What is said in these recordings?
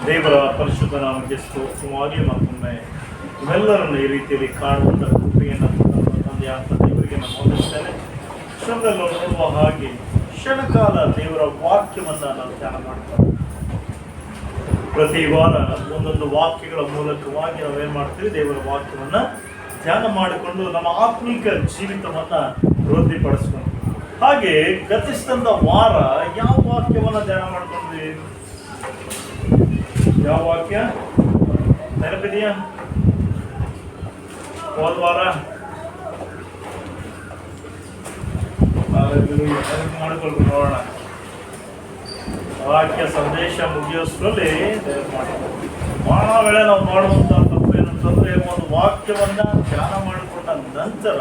ದೇವರ ಪರಿಶುದ್ಧ ನಾಮಕ್ಕೆ ಸ್ತೋತ್ರವಾಗಿ ಮತ್ತೊಮ್ಮೆ ಇವೆಲ್ಲರನ್ನು ಈ ರೀತಿಯಲ್ಲಿ ಕಾಣುವಂಥ ಕೃಪೆಯನ್ನು ತಂದೆಯಾದ ದೇವರಿಗೆ ನಾನು ವಂದಿಸ್ತೇನೆ. ಕ್ಷಣದಲ್ಲಿ ನೋಡುವ ಹಾಗೆ ಕ್ಷಣಕಾಲ ದೇವರ ವಾಕ್ಯವನ್ನು ನಾವು ಧ್ಯಾನ ಮಾಡ್ತೇವೆ. ಪ್ರತಿ ವಾರ ಒಂದೊಂದು ವಾಕ್ಯಗಳ ಮೂಲಕವಾಗಿ ನಾವೇನು ಮಾಡ್ತೀವಿ, ದೇವರ ವಾಕ್ಯವನ್ನು ಧ್ಯಾನ ಮಾಡಿಕೊಂಡು ನಮ್ಮ ಆತ್ಮಿಕ ಜೀವಿತವನ್ನು ವೃದ್ಧಿಪಡಿಸ್ಕೊಂಡು, ಹಾಗೆ ಗತಿಸಿದಂಥ ವಾರ ಯಾವ ವಾಕ್ಯವನ್ನು ಧ್ಯಾನ ಮಾಡ್ಕೊಂಡ್ವಿ? ಯಾವ ವಾಕ್ಯ ನೆನಪಿದೆಯಾ? ಹೋದ ವಾರ ಮಾಡಿಕೊಂಡು ನೋಡೋಣ. ವಾಕ್ಯ ಸಂದೇಶ ಮುಗಿಯೋಷ್ಟರಲ್ಲಿ ಬಹಳ ವೇಳೆ ನಾವು ಮಾಡುವಂತ ತಪ್ಪೇನಂತಂದ್ರೆ, ಒಂದು ವಾಕ್ಯವನ್ನ ಧ್ಯಾನ ಮಾಡಿಕೊಂಡ ನಂತರ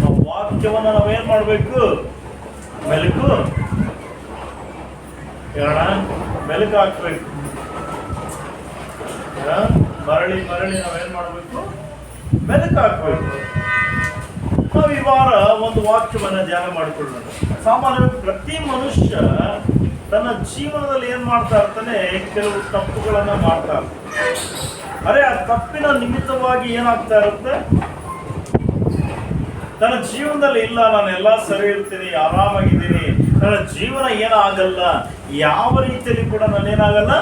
ಆ ವಾಕ್ಯವನ್ನ ನಾವೇನ್ ಮಾಡ್ಬೇಕು? ಮೆಲುಕು ಹೇಳೋಣ, ಮೆಲುಕು ಹಾಕ್ಬೇಕು. ಮರಳಿ ಮರಳಿ ನಾವೇನ್ ಮಾಡ್ಬೇಕು? ಮೆಲುಕು ಹಾಕ್ಬೇಕು. ನಾವು ಈ ವಾರ ಒಂದು ವಾಕ್ಯವನ್ನ ಧ್ಯಾನ ಮಾಡಿಕೊಳ್ಳೋಣ. ಸಾಮಾನ್ಯವಾಗಿ ಪ್ರತಿ ಮನುಷ್ಯ ತನ್ನ ಜೀವನದಲ್ಲಿ ಏನ್ ಮಾಡ್ತಾ ಇರ್ತಾನೆ? ಕೆಲವು ತಪ್ಪುಗಳನ್ನ ಮಾಡ್ತಾ ಇರ್ತಾನೆ. ಅರೆ ಆ ತಪ್ಪಿನ ನಿಮಿತ್ತವಾಗಿ ಏನಾಗ್ತಾ ಇರುತ್ತೆ? ತನ್ನ ಜೀವನದಲ್ಲಿ ಇಲ್ಲ, ನಾನು ಎಲ್ಲ ಸರಿ ಇರ್ತೀನಿ, ಆರಾಮಾಗಿದ್ದೀನಿ, ನನ್ನ ಜೀವನ ಏನಾಗಲ್ಲ, ಯಾವ ರೀತಿಯಲ್ಲಿ ಕೂಡ ನಾನೇನಾಗಲ್ಲ,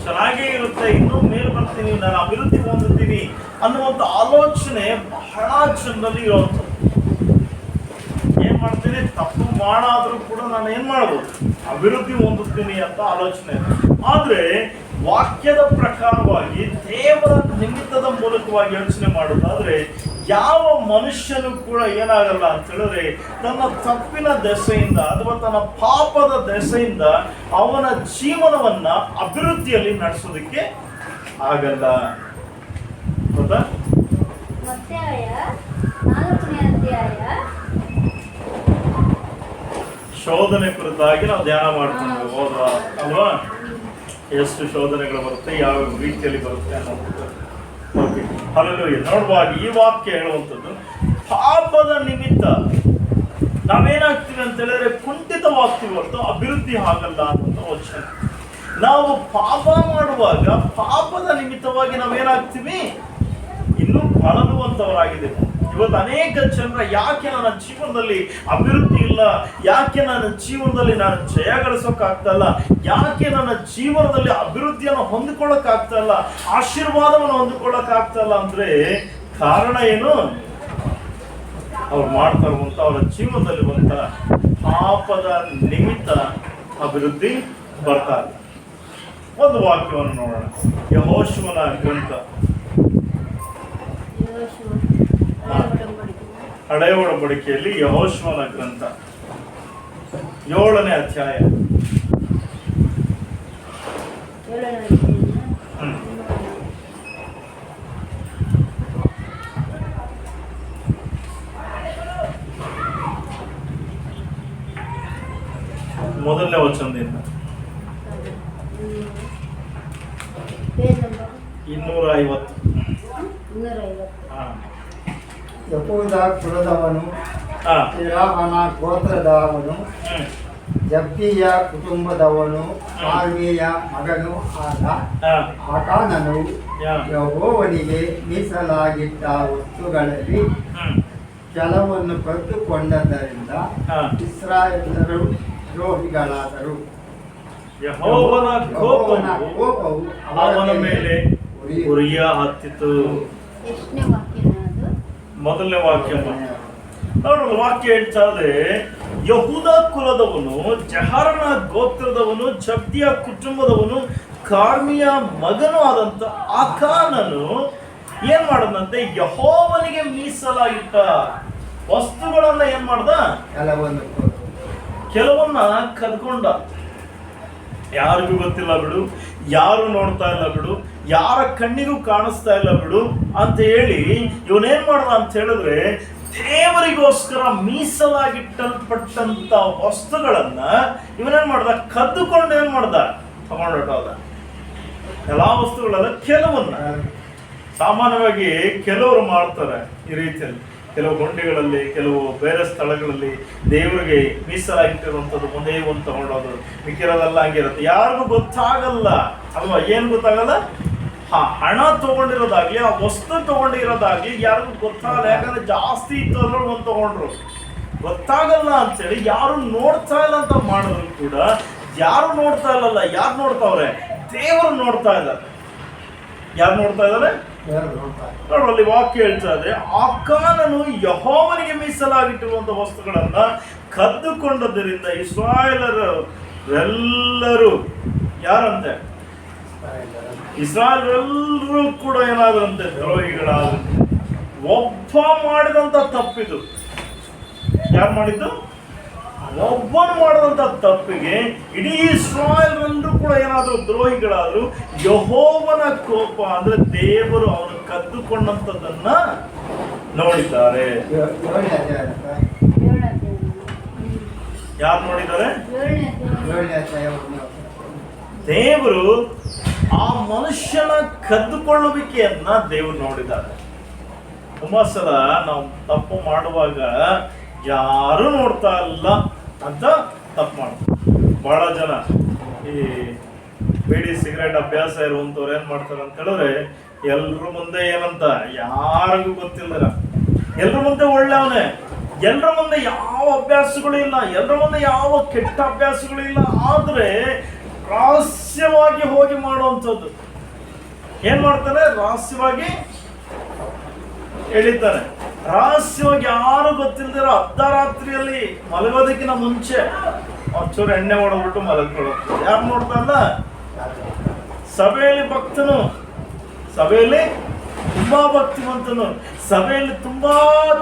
ಚೆನ್ನಾಗೇ ಇರುತ್ತೆ, ಇನ್ನೂ ಮೇಲೆ ಬರ್ತೀನಿ, ನಾನು ಅಭಿವೃದ್ಧಿ ಹೊಂದುತ್ತೀನಿ ಅನ್ನುವಂಥ ಆಲೋಚನೆ ಬಹಳ ಜನರಲ್ಲಿ ಇರುವಂಥದ್ದು. ಏನ್ ಮಾಡ್ತೀನಿ? ತಪ್ಪು ಮಾಡಾದ್ರೂ ಕೂಡ ನಾನು ಏನ್ ಮಾಡ್ಬೋದು? ಅಭಿವೃದ್ಧಿ ಹೊಂದುತ್ತೀನಿ ಅಂತ ಆಲೋಚನೆ. ಆದ್ರೆ ವಾಕ್ಯದ ಪ್ರಕಾರವಾಗಿ ದೇವರ ನಿಮಿತ್ತದ ಮೂಲಕವಾಗಿ ಯೋಚನೆ ಮಾಡೋದಾದ್ರೆ ಯಾವ ಮನುಷ್ಯನು ಕೂಡ ಏನಾಗಲ್ಲ ಅಂತ ಹೇಳಿದ್ರೆ, ತನ್ನ ತಪ್ಪಿನ ದೆಸೆಯಿಂದ ಅಥವಾ ತನ್ನ ಪಾಪದ ದೆಸೆಯಿಂದ ಅವನ ಜೀವನವನ್ನ ಅಭಿವೃದ್ಧಿಯಲ್ಲಿ ನಡೆಸೋದಕ್ಕೆ ಆಗಲ್ಲ. ಗೊತ್ತಾ? ಶೋಧನೆ ಕುರಿತಾಗಿ ನಾವು ಧ್ಯಾನ ಮಾಡ್ಕೊಂಡು ಹೋದ್ರ ಅಲ್ವಾ? ಎಷ್ಟು ಶೋಧನೆಗಳು ಬರುತ್ತೆ, ಯಾವ ರೀತಿಯಲ್ಲಿ ಬರುತ್ತೆ ಅನ್ನೋದು. ಹಲ್ಲೆಲೂಯಾ. ನೋಡುವಾಗ ಈ ವಾಕ್ಯ ಹೇಳುವಂಥದ್ದು, ಪಾಪದ ನಿಮಿತ್ತ ನಾವೇನಾಗ್ತೀವಿ ಅಂತ ಹೇಳಿದ್ರೆ ಕುಂಠಿತವಾಗ್ತೀವಿ ಹೊರತು ಅಭಿವೃದ್ಧಿ ಆಗಲ್ಲ ಅನ್ನುವಂಥ ವಚನ. ನಾವು ಪಾಪ ಮಾಡುವಾಗ ಪಾಪದ ನಿಮಿತ್ತವಾಗಿ ನಾವೇನಾಗ್ತೀವಿ? ಇನ್ನೂ ಬಳಲುವಂತವರಾಗಿದ್ದೇವೆ. ಇವತ್ತು ಅನೇಕ ಜನರ ಯಾಕೆ ನನ್ನ ಜೀವನದಲ್ಲಿ ಅಭಿವೃದ್ಧಿ ಇಲ್ಲ, ಯಾಕೆ ನನ್ನ ಜೀವನದಲ್ಲಿ ನಾನು ಜಯ ಗಳಿಸೋಕ್ಕಾಗ್ತಾ ಇಲ್ಲ, ಯಾಕೆ ನನ್ನ ಜೀವನದಲ್ಲಿ ಅಭಿವೃದ್ಧಿಯನ್ನು ಹೊಂದಿಕೊಳ್ಳಕ್ಕಾಗ್ತಾ ಇಲ್ಲ, ಆಶೀರ್ವಾದವನ್ನು ಹೊಂದಿಕೊಳ್ಳಕ್ಕಾಗ್ತಾ ಇಲ್ಲ ಅಂದ್ರೆ ಕಾರಣ ಏನು? ಅವ್ರು ಮಾಡ್ತಾ ಇರುವಂತ ಅವರ ಜೀವನದಲ್ಲಿರುವಂತ ಪಾಪದ ನಿಮಿತ್ತ ಅಭಿವೃದ್ಧಿ ಬರ್ತಾ ಇಲ್ಲ. ಒಂದು ವಾಕ್ಯವನ್ನು ನೋಡೋಣ. ಯೆಹೋಶುವನ ಗ್ರಂಥ, ಹಳೆಯ ಒಡಂಬಡಿಕೆಯಲ್ಲಿ ಯೆಹೋಶುವನ ಗ್ರಂಥ 7ನೇ ಅಧ್ಯಾಯ. ಮೊದಲನೇ ವಚನದಿಂದ 250. ಯಹೂದ ಕುಲದವನು, ಇರಾಹನ ಗೋತ್ರದವನು, ಜಬ್ದಿಯ ಕುಟುಂಬದವನು, ಆಲ್ಮೀಯ ಮಗನೂ ಆದ ಆಕಾನನು ಯೆಹೋವನಿಗೆ ಮೀಸಲಾಗಿದ್ದ ವಸ್ತುಗಳಲ್ಲಿ ಕೆಲವನ್ನು ಕದ್ದುಕೊಂಡದ್ದರಿಂದ ಇಸ್ರಾಯೇಲರು ದ್ರೋಹಿಗಳಾದರು. ಯೆಹೋವನ ಕೋಪವು ಅವನ ಮೇಲೆ ಉರಿಯ ಹತ್ತಿತು. ಮೊದಲನೇ ವಾಕ್ಯ ನೋಡೋಣ. ವಾಕ್ಯ ಹೇಳ್ತಾ ಇದೆ, ಯಹೂದ ಕುಲದವನು, ಜಹರನ ಗೋತ್ರದವನು, ಜಬ್ದಿಯ ಕುಟುಂಬದವನು, ಕಾರ್ಮಿಯ ಮಗನೂ ಆದಂತ ಆಕಾನನು ಏನ್ ಮಾಡದಂತೆ? ಯೆಹೋವನಿಗೆ ಮೀಸಲಾಗಿಟ್ಟ ವಸ್ತುಗಳನ್ನ ಏನ್ ಮಾಡ್ದ? ಕೆಲವನ್ನ ಕದ್ಕೊಂಡ. ಯಾರಿಗೂ ಗೊತ್ತಿಲ್ಲ ಬಿಡು, ಯಾರು ನೋಡ್ತಾ ಇಲ್ಲ ಬಿಡು, ಯಾರ ಕಣ್ಣಿಗೂ ಕಾಣಿಸ್ತಾ ಇಲ್ಲ ಬಿಡು ಅಂತ ಹೇಳಿ ಇವನೇನ್ ಮಾಡ್ದ ಅಂತ ಹೇಳಿದ್ರೆ, ದೇವರಿಗೋಸ್ಕರ ಮೀಸಲಾಗಿಟ್ಟಲ್ಪಟ್ಟಂತ ವಸ್ತುಗಳನ್ನ ಇವನೇನ್ ಮಾಡ್ದ? ಕದ್ದುಕೊಂಡು ಏನ್ ಮಾಡ್ದ? ತಗೊಂಡೋದ. ಎಲ್ಲಾ ವಸ್ತುಗಳಲ್ಲ, ಕೆಲವನ್ನ. ಸಾಮಾನ್ಯವಾಗಿ ಕೆಲವರು ಮಾಡ್ತಾರೆ ಈ ರೀತಿಯಲ್ಲಿ. ಕೆಲವು ಗೊಂಡಿಗಳಲ್ಲಿ, ಕೆಲವು ಬೇರೆ ಸ್ಥಳಗಳಲ್ಲಿ ದೇವರಿಗೆ ಮೀಸಲಾಗಿಟ್ಟಿರುವಂಥದ್ದು ಮುಂದೆ ಒಂದು ತಗೊಂಡೋದು, ಮಿಕ್ಕಿರೋದೆಲ್ಲ ಹಂಗಿರುತ್ತೆ, ಯಾರಿಗೂ ಗೊತ್ತಾಗಲ್ಲ ಅಲ್ವಾ? ಏನು ಗೊತ್ತಾಗಲ್ಲ? ಹಣ ತಗೊಂಡಿರೋದಾಗ್ಲಿ, ಆ ವಸ್ತು ತಗೊಂಡಿರೋದಾಗ್ಲಿ ಯಾರಿಗೂ ಗೊತ್ತಾಗಲ್ಲ. ಯಾಕಂದ್ರೆ ಜಾಸ್ತಿ ಇತ್ತು ಅದ್ರಲ್ಲಿ ಒಂದು ತಗೊಂಡ್ರು, ಗೊತ್ತಾಗಲ್ಲ ಅಂತೇಳಿ ಯಾರು ನೋಡ್ತಾ ಇಲ್ಲ ಅಂತ ಮಾಡಿದ್ರು ಕೂಡ ಯಾರು ನೋಡ್ತಾ ಇಲ್ಲಲ್ಲ. ಯಾರು ನೋಡ್ತಾವ್ರೆ? ದೇವರು ನೋಡ್ತಾ ಇದ್ದಾರೆ. ಯಾರು ನೋಡ್ತಾ ಇದ್ದಾರೆ? ನೋಡ್ರಲ್ಲಿ ವಾಕ್ಯ ಹೇಳ್ತಾ ಇದೆ, ಆಕಾನನು ಯೆಹೋವನಿಗೆ ಮೀಸಲಾಗಿಟ್ಟಿರುವಂತ ವಸ್ತುಗಳನ್ನ ಕದ್ದುಕೊಂಡದ್ದರಿಂದ ಇಸ್ರಾಯೇಲರೆಲ್ಲರೂ ಯಾರಂತೆ? ಇಸ್ರಾಯೇಲರೆಲ್ಲರೂ ಕೂಡ ಏನಾದ್ರಂತೆ? ದ್ರೋಹಿಗಳಾದ್ರು. ಒಬ್ಬ ಮಾಡಿದಂತ ತಪ್ಪಿದು. ಯಾರು ಮಾಡಿದ್ದು? ಒಬ್ಬನು ಮಾಡಿದಂತ ತಪ್ಪಿಗೆ ಇಡೀ ಇಸ್ರಾಯೇಲರೆಲ್ಲರೂ ಕೂಡ ಏನಾದ್ರು ದ್ರೋಹಿಗಳಾದ್ರು. ಯೆಹೋವನ ಕೋಪ ಅಂದ್ರೆ ದೇವರು ಅವನು ಕದ್ದುಕೊಂಡಂತದನ್ನ ನೋಡಿದ್ದಾರೆ. ಯಾರು ನೋಡಿದ್ದಾರೆ? ದೇವರು ಆ ಮನುಷ್ಯನ ಕದ್ದುಕೊಳ್ಳುವಿಕೆಯನ್ನ ದೇವರು ನೋಡಿದ್ದಾರೆ. ತುಂಬಾ ಸಲ ನಾವು ತಪ್ಪು ಮಾಡುವಾಗ ಯಾರು ನೋಡ್ತಾ ಇಲ್ಲ ಅಂತ ತಪ್ಪು ಮಾಡ್ತಾರೆ. ಬಹಳ ಜನ ಈ ಬೀಡಿ ಸಿಗರೇಟ್ ಅಭ್ಯಾಸ ಇರುವಂತವ್ರು ಏನ್ ಮಾಡ್ತಾರೆ ಅಂತ ಹೇಳಿದ್ರೆ, ಎಲ್ರ ಮುಂದೆ ಏನಂತ ಯಾರಿಗೂ ಗೊತ್ತಿಲ್ಲರ, ಎಲ್ರ ಮುಂದೆ ಒಳ್ಳೆಯವನೇ, ಎಲ್ರ ಮುಂದೆ ಯಾವ ಅಭ್ಯಾಸಗಳು ಇಲ್ಲ, ಎಲ್ರ ಮುಂದೆ ಯಾವ ಕೆಟ್ಟ ಅಭ್ಯಾಸಗಳು ಇಲ್ಲ, ಆದ್ರೆ ರಹಸ್ಯವಾಗಿ ಹೋಗಿ ಮಾಡುವಂಥದ್ದು ಏನ್ ಮಾಡ್ತಾನೆ? ರಹಸ್ಯವಾಗಿ ಎಳಿತಾನೆ. ರಹಸ್ಯವಾಗಿ ಯಾರು ಗೊತ್ತಿಲ್ದಿರೋ ಅರ್ಧರಾತ್ರಿಯಲ್ಲಿ ಮಲಗೋದಕ್ಕಿಂತ ಮುಂಚೆ ಒಂಚೂರು ಎಣ್ಣೆ ಹೊಡೆದ್ಬಿಟ್ಟು ಮಲಗ್ಕೊಳ್ಳೋದು. ಯಾರು ನೋಡ್ತಾ ಇಲ್ಲ? ಸಭೆಯಲ್ಲಿ ಭಕ್ತನು, ಸಭೆಯಲ್ಲಿ ತುಂಬಾ ಭಕ್ತಿವಂತನು, ಸಭೆಯಲ್ಲಿ ತುಂಬಾ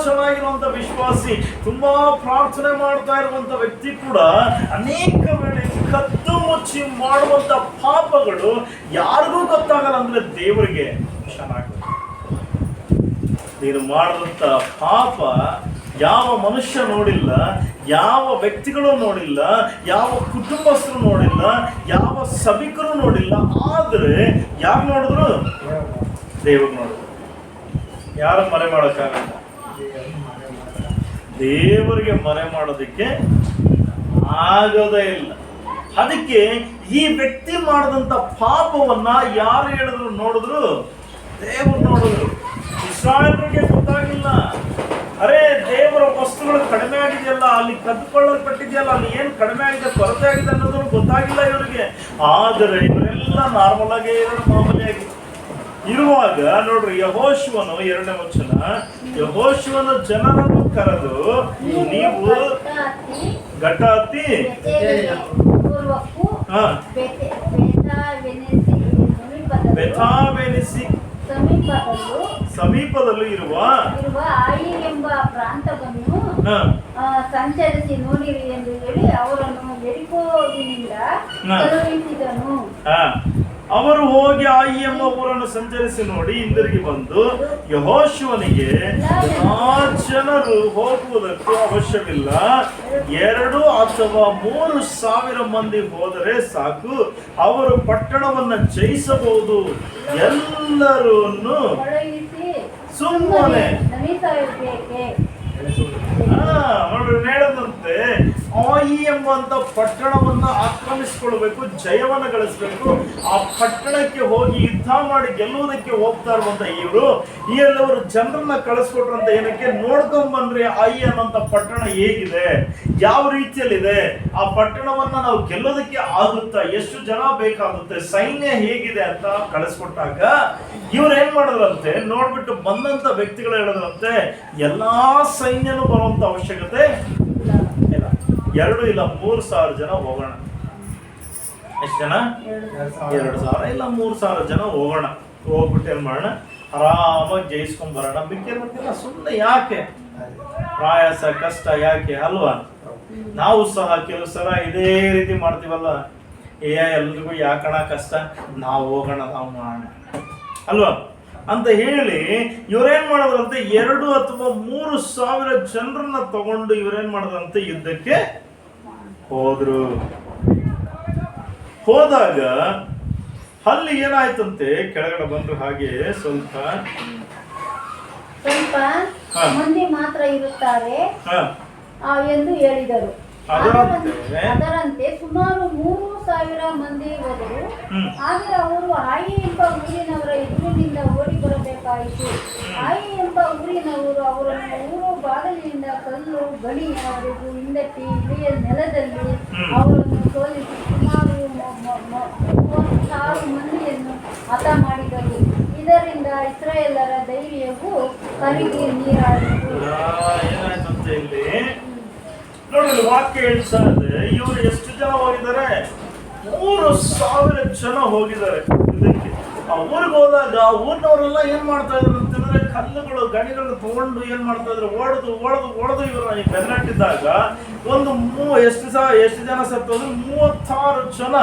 ಚೆನ್ನಾಗಿರುವಂತ ವಿಶ್ವಾಸಿ, ತುಂಬಾ ಪ್ರಾರ್ಥನೆ ಮಾಡ್ತಾ ಇರುವಂತ ವ್ಯಕ್ತಿ ಕೂಡ ಅನೇಕ ವೇಳೆ ಕದ್ದು ಮುಚ್ಚಿ ಮಾಡುವಂತ ಪಾಪಗಳು ಯಾರಿಗೂ ಗೊತ್ತಾಗಲ್ಲ. ಅಂದ್ರೆ ದೇವರಿಗೆ ಚೆನ್ನಾಗಿ ನೀನು ಮಾಡಿದಂತ ಪಾಪ ಯಾವ ಮನುಷ್ಯ ನೋಡಿಲ್ಲ, ಯಾವ ವ್ಯಕ್ತಿಗಳು ನೋಡಿಲ್ಲ, ಯಾವ ಕುಟುಂಬಸ್ಥರು ನೋಡಿಲ್ಲ, ಯಾವ ಸಭಿಕರು ನೋಡಿಲ್ಲ. ಆದ್ರೆ ಯಾರು ನೋಡಿದ್ರು? ದೇವರು ನೋಡಿದ್ರು. ಯಾರು ಮರೆ ಮಾಡೋಕ್ಕಾಗಲ್ಲ. ದೇವರಿಗೆ ಮರೆ ಮಾಡೋದಕ್ಕೆ ಆಗೋದೇ ಇಲ್ಲ. ಅದಕ್ಕೆ ಈ ವ್ಯಕ್ತಿ ಮಾಡಿದಂತ ಪಾಪವನ್ನ ಯಾರು ಹೇಳಿದ್ರು? ನೋಡಿದ್ರು, ದೇವರು ನೋಡಿದ್ರು. ಇಸ್ರಾಯೇಲರಿಗೆ ಗೊತ್ತಾಗಿಲ್ಲ. ಅರೆ, ದೇವರ ವಸ್ತುಗಳು ಕಡಿಮೆ ಆಗಿದೆಯಲ್ಲ, ಅಲ್ಲಿ ಕದ್ದುಕೊಳ್ಳಲ್ಪಟ್ಟಿದೆಯಲ್ಲ, ಅಲ್ಲಿ ಏನ್ ಕಡಿಮೆ ಆಗಿದೆ, ಕೊರತೆ ಆಗಿದೆ ಅನ್ನೋದು ಗೊತ್ತಾಗಿಲ್ಲ ಇವರಿಗೆ. ಆದರೆ ಇವರೆಲ್ಲ ನಾರ್ಮಲ್ ಆಗಿ ಮಾಮೂಲಿಯಾಗಿ ಇರುವಾಗ ನೋಡ್ರಿ, ಯೆಹೋಶುವನು 2ನೇ ವಚನ, ಯೆಹೋಶುವನ ಜನರನ್ನು ಕರೆದು ನೀವು ಘಟಾತಿ ಬೆಥಾವೆನಿಸಿ ಸಮೀಪದಲ್ಲೂ ಇರುವ ಆಯಿ ಎಂಬ ಪ್ರಾಂತವನ್ನು ಸಂಚರಿಸಿ ನೋಡಿರಿ ಎಂದು ಹೇಳಿ ಅವರನ್ನು ಯೆರಿಕೋವಿನಿಂದ ಕಳುಹಿಸಿದನು. ಅವರು ಹೋಗಿ ಆಯಿ ಎಂಬ ಊರನ್ನು ಸಂಚರಿಸಿ ನೋಡಿ ಹಿಂದಿರುಗಿ ಬಂದು ಯೆಹೋಶುವನಿಗೆ, ಜನರು ಹೋಗುವುದಕ್ಕೂ ಅವಶ್ಯವಿಲ್ಲ, 2 ಅಥವಾ 3 ಸಾವಿರ ಮಂದಿ ಹೋದರೆ ಸಾಕು, ಅವರು ಪಟ್ಟಣವನ್ನ ಜಯಿಸಬಹುದು, ಎಲ್ಲರನ್ನು ಸುಮ್ಮನೆ ಹೇಳದಂತೆ ಆಯಿ ಎಂಬಂತ ಪಟ್ಟಣವನ್ನ ಆಕ್ರಮಿಸಿಕೊಳ್ಬೇಕು, ಜಯವನ್ನ ಗಳಿಸಬೇಕು. ಆ ಪಟ್ಟಣಕ್ಕೆ ಹೋಗಿ ಯುದ್ಧ ಮಾಡಿ ಗೆಲ್ಲುವುದಕ್ಕೆ ಹೋಗ್ತಾ ಇರುವಂತ ಇವರು ಈ ಎಲ್ಲವರು ಜನರನ್ನ ಕಳಿಸ್ಕೊಟ್ರಂತ ಏನಕ್ಕೆ? ನೋಡ್ಕೊಂಡ್ಬನ್ರಿ ಆಯಿ ಅನ್ನೋಂತ ಪಟ್ಟಣ ಹೇಗಿದೆ, ಯಾವ ರೀತಿಯಲ್ಲಿದೆ, ಆ ಪಟ್ಟಣವನ್ನ ನಾವು ಗೆಲ್ಲೋದಕ್ಕೆ ಆಗುತ್ತಾ, ಎಷ್ಟು ಜನ ಬೇಕಾಗುತ್ತೆ, ಸೈನ್ಯ ಹೇಗಿದೆ ಅಂತ ಕಳಿಸ್ಕೊಟ್ಟಾಗ ಇವ್ರು ಏನ್ ಮಾಡಿದ್ರಂತೆ? ನೋಡ್ಬಿಟ್ಟು ಬಂದಂತ ವ್ಯಕ್ತಿಗಳು ಹೇಳಿದ್ರಂತೆ, ಎಲ್ಲಾ ಸೈನ್ಯನೂ ಬರುವಂತ ಅವಶ್ಯಕತೆ ಇಲ್ಲ, 2 ಇಲ್ಲ 3 ಸಾವಿರ ಜನ ಹೋಗೋಣ. ಎಷ್ಟು ಜನ? 2,000 ಇಲ್ಲ 3,000 ಜನ ಹೋಗೋಣ. ಹೋಗ್ಬಿಟ್ಟು ಏನ್ ಮಾಡೋಣ? ಆರಾಮಾಗಿ ಜಯಿಸ್ಕೊಂಡ್ ಬರೋಣ. ಬಿಕ್ಕಿರ್ಬೇಕಿಲ್ಲ, ಸುಮ್ಮನೆ ಯಾಕೆ ಪ್ರಯಾಸ ಕಷ್ಟ ಯಾಕೆ ಅಲ್ವಾ? ನಾವು ಸಹ ಕೆಲವು ಸಲ ಇದೇ ರೀತಿ ಮಾಡ್ತೀವಲ್ಲ, ಎಲ್ರಿಗೂ ಯಾಕಣ ಕಷ್ಟ, ನಾವು ಹೋಗೋಣ, ನಾವು ಮಾಡೋಣ ಅಲ್ವಾ ಅಂತ ಹೇಳಿ ಇವ್ರೇನ್ ಮಾಡೋದ್ರಂತೆ? 2 ಅಥವಾ 3 ಸಾವಿರ ಜನರನ್ನ ತಗೊಂಡು ಇವ್ರೇನ್ ಮಾಡೋದಂತೆ? ಯುದ್ಧಕ್ಕೆ ಹೋದ್ರು. ಹೋದಾಗ ಅಲ್ಲಿ ಏನಾಯ್ತಂತೆ? ಕೆಳಗಡೆ ಬಂದ್ರು ಹಾಗೆ ಸ್ವಲ್ಪ ಮಂದಿ ಮಾತ್ರ ಇರುತ್ತಾರೆ ಹಾ. ಎಂದು ಹೇಳಿದರು. ಅದರಂತೆ ಅದರಂತೆ ಸುಮಾರು 3,000 ಮಂದಿ ಹೋದರು. ಆದರೆ ಅವರು ಆಯಿ ಎಂಬ ಊರಿನವರ ಎದುರಿನಿಂದ ಓಡಿ ಬರಬೇಕಾಯಿತು. ಆಯಿ ಎಂಬ ಊರಿನವರು ಅವರನ್ನು ಊರು ಬಾಗಿಲಿನಿಂದ ಕಲ್ಲು ಗಣಿಯವರೆಗೂ ಹಿಂದಟ್ಟಿ ಇಳಿಯ ನೆಲದಲ್ಲಿ ಅವರನ್ನು ಸೋಲಿಸಿ ಸುಮಾರು 36 ಮಂದಿಯನ್ನು ಹತ ಮಾಡಿದರು. ಇದರಿಂದ ಇಸ್ರಾಯೇಲರ ಧೈರ್ಯವು ಕರಗಿ ನೀರಾಯಿತು. ಏನಾಯ್ತಂತೆ ಇಲ್ಲಿ ನೋಡಿ, ವಾಕ್ಯ ಹೇಳ್ತಾ ಇದೆ, ಇವರು ಎಷ್ಟು ಜನ ಹೋಗಿದ್ದಾರೆ? 3,000 ಜನ ಹೋಗಿದ್ದಾರೆ. ಇದಕ್ಕೆ ಆ ಊರಿಗೆ ಹೋದಾಗ ಊರಿನವರೆಲ್ಲ ಏನ್ ಮಾಡ್ತಾ ಇದ್ರು ಅಂತಂದ್ರೆ, ಕಲ್ಲುಗಳು ಗಣಿಗಳು ತಗೊಂಡು ಏನ್ ಮಾಡ್ತಾ ಇದ್ರು, ಓಡದು ಇವರು ಬೆನ್ನಟ್ಟಿದ್ದಾಗ ಎಷ್ಟು ಜನ ಸತ್ತೋದ್ರು? 36 ಜನ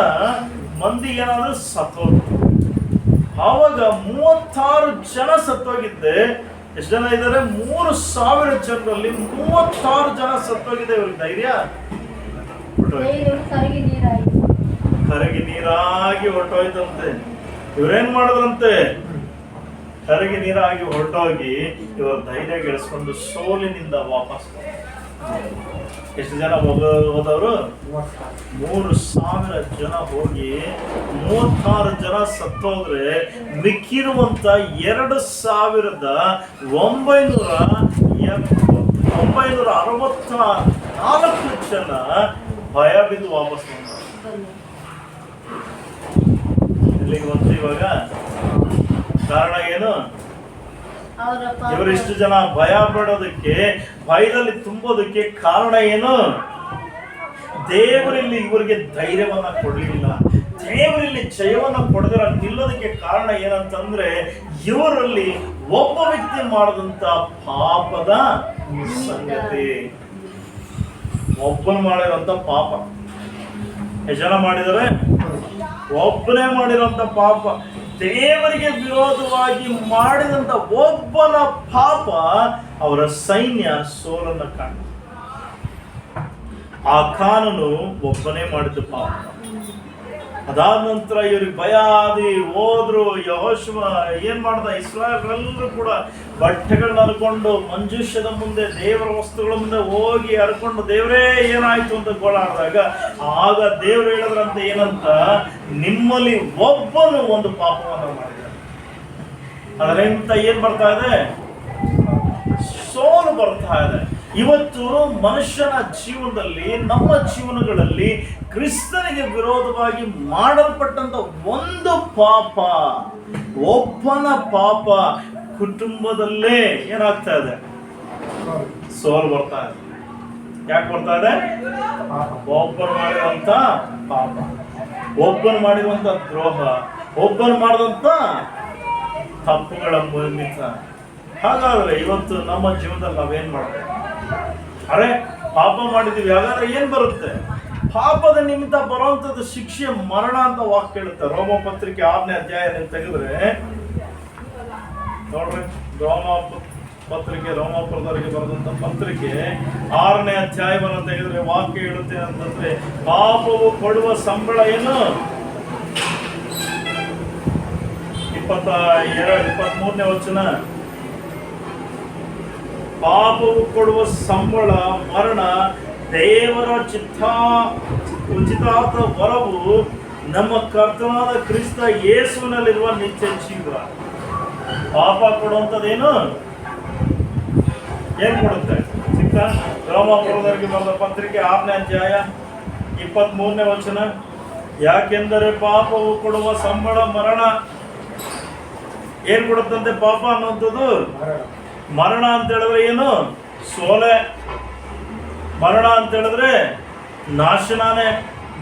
ಮಂದಿ ಏನಾದ್ರು ಸತ್ತೋದ್ರು. ಆವಾಗ 36 ಜನ ಸತ್ತೋಗಿದ್ದೆ. ಎಷ್ಟು ಜನ ಇದ್ದಾರೆ? 3,000 ಜನರಲ್ಲಿ 36 ಜನ ಸತ್ತೋಗಿದೆ. ಇವ್ರಿಗೆ ಧೈರ್ಯ ಕರಗಿ ನೀರಾಗಿ ಹೊರಟೋಯ್ತಂತೆ. ಇವ್ರೇನ್ ಮಾಡಿದ್ರಂತೆ? ಕರಗಿ ನೀರಾಗಿ ಹೊರಟೋಗಿ ಇವ್ರ ಧೈರ್ಯ ಗೆಳಿಸ್ಕೊಂಡು ಸೋಲಿನಿಂದ ವಾಪಸ್. ಎಷ್ಟು ಜನ ಹೋದವರು? 3,000 ಜನ ಹೋಗಿ 36 ಜನ ಸತ್ತೋದ್ರೆ ಮಿಕ್ಕಿರುವಂತ 2,964 ಜನ ಭಯ ಬಿದ್ದು ವಾಪಸ್ ಬಂದರು. ಇಲ್ಲಿಗೆ ಬಂತು. ಇವಾಗ ಕಾರಣ ಏನು? ಇವರಿಷ್ಟು ಜನ ಭಯ ಪಡೋದಕ್ಕೆ, ಭಯದಲ್ಲಿ ತುಂಬೋದಕ್ಕೆ ಕಾರಣ ಏನು? ದೇವರಲ್ಲಿ ಇವರಿಗೆ ಧೈರ್ಯವನ್ನ ಕೊಡಲಿಲ್ಲ. ದೇವರಲ್ಲಿ ಜಯವನ್ನ ಕೊಡದಿರ ನಿಲ್ಲೋದಕ್ಕೆ ಕಾರಣ ಏನಂತಂದ್ರೆ, ಇವರಲ್ಲಿ ಒಬ್ಬ ವ್ಯಕ್ತಿ ಮಾಡಿದಂತ ಪಾಪದ ಸಂಗತಿ. ಒಬ್ಬನು ಮಾಡಿರೋಂಥ ಪಾಪ. ಎಷ್ಟು ಜನ ಮಾಡಿದರೆ? ಒಬ್ಬನೇ ಮಾಡಿರೋಂಥ ಪಾಪ. ದೇವರಿಗೆ ವಿರೋಧವಾಗಿ ಮಾಡಿದಂತ ಒಬ್ಬನ ಪಾಪ ಅವರ ಸೈನ್ಯ ಸೋಲನ್ನ ಕಾಣ. ಆ ಕಾನೂನು ಒಬ್ಬನೇ ಮಾಡಿದ ಪಾಪ. ಅದಾದ ನಂತರ ಇವ್ರಿಗೆ ಭಯ ಆದಿ ಹೋದ್ರು. ಯೆಹೋಶುವ ಏನ್ ಮಾಡ್ದ? ಇಸ್ರಾಯೇಲ್ರೆಲ್ಲರೂ ಕೂಡ ಬಟ್ಟೆಗಳನ್ನ ಹರ್ಕೊಂಡು ಮಂಜೂಷದ ಮುಂದೆ, ದೇವರ ವಸ್ತುಗಳ ಮುಂದೆ ಹೋಗಿ ಹರ್ಕೊಂಡು, ದೇವರೇ ಏನಾಯ್ತು ಅಂತ ಗೋಳಾಡಿದಾಗ, ಆಗ ದೇವರು ಹೇಳಿದ್ರಂತೆ ಏನಂತ, ನಿಮ್ಮಲ್ಲಿ ಒಬ್ಬನು ಒಂದು ಪಾಪವನ್ನು ಮಾಡಿದ. ಅದರಿಂದ ಏನ್ ಬರ್ತಾ ಇದೆ? ಸೋಲು ಬರ್ತಾ ಇದೆ. ಇವತ್ತು ಮನುಷ್ಯನ ಜೀವನದಲ್ಲಿ, ನಮ್ಮ ಜೀವನಗಳಲ್ಲಿ ಕ್ರಿಸ್ತನಿಗೆ ವಿರೋಧವಾಗಿ ಮಾಡಲ್ಪಟ್ಟಂತ ಒಂದು ಪಾಪ, ಒಬ್ಬನ ಪಾಪ ಕುಟುಂಬದಲ್ಲೇ ಏನಾಗ್ತಾ ಇದೆ? ಸೋಲು ಬರ್ತಾ ಇದೆ. ಯಾಕೆ ಬರ್ತಾ ಇದೆ? ಒಬ್ಬನು ಮಾಡಿರುವಂತ ಪಾಪ, ಒಬ್ಬನು ಮಾಡಿರುವಂತ ದ್ರೋಹ, ಒಬ್ಬನು ಮಾಡಿದಂತ ತಪ್ಪುಗಳ ನಿಮಿತ್ತ. ಹಾಗಾದ್ರೆ ಇವತ್ತು ನಮ್ಮ ಜೀವನದಲ್ಲಿ ನಾವೇನ್ ಮಾಡ್ತೇವೆ? ಅರೆ ಪಾಪ ಮಾಡಿದೀವಿ, ಹಾಗಾದ್ರೆ ಏನ್ ಬರುತ್ತೆ? ಪಾಪದ ನಿಮಿತ್ತ ಬರುವಂತದ್ದು ಶಿಕ್ಷೆ ಮರಣ ಅಂತ ವಾಕ್ಯ ಹೇಳುತ್ತೆ. ರೋಮ ಪತ್ರಿಕೆ 6ನೇ ಅಧ್ಯಾಯ ನೀವು ತೆಗೆದ್ರೆ ನೋಡ್ರಿ, ರೋಮಾಪುರದವರಿಗೆ ಬರೆದಂತ ಪತ್ರಿಕೆ 6ನೇ ಅಧ್ಯಾಯವನ್ನು ತೆಗೆದ್ರೆ ವಾಕ್ಯ ಹೇಳುತ್ತೆ ಅಂತಂದ್ರೆ, ಪಾಪವು ಕೊಡುವ ಸಂಬಳ ಏನು? 23ನೇ ವಚನ. ಪಾಪವು ಕೊಡುವ ಸಂಬಳ ಮರಣ, ದೇವರ ಉಚಿತಾದ ವರವು ನಮ್ಮ ಕರ್ತನಾದ ಕ್ರಿಸ್ತ ಯೇಸುವಿನಲ್ಲಿರುವ ನಿತ್ಯ ಜೀವ. ಪಾಪ ಕೊಡುವಂಥದ್ದೇನು? ಏನ್ ಕೊಡುತ್ತೆ? ಚಿಕ್ಕ ರೋಮಾಪುರದವರಿಗೆ ಬರೆದ ಪತ್ರಿಕೆ 6ನೇ ಅಧ್ಯಾಯ 23ನೇ ವಚನ. ಯಾಕೆಂದರೆ ಪಾಪವು ಕೊಡುವ ಸಂಬಳ ಮರಣ. ಏನ್ ಕೊಡುತ್ತಂತೆ ಪಾಪ ಅನ್ನುವಂಥದ್ದು? ಮರಣ ಅಂತ ಹೇಳಿದ್ರೆ ಏನು? ಸೋಲೆ. ಮರಣ ಅಂತ ಹೇಳಿದ್ರೆ ನಾಶನಾನೇ.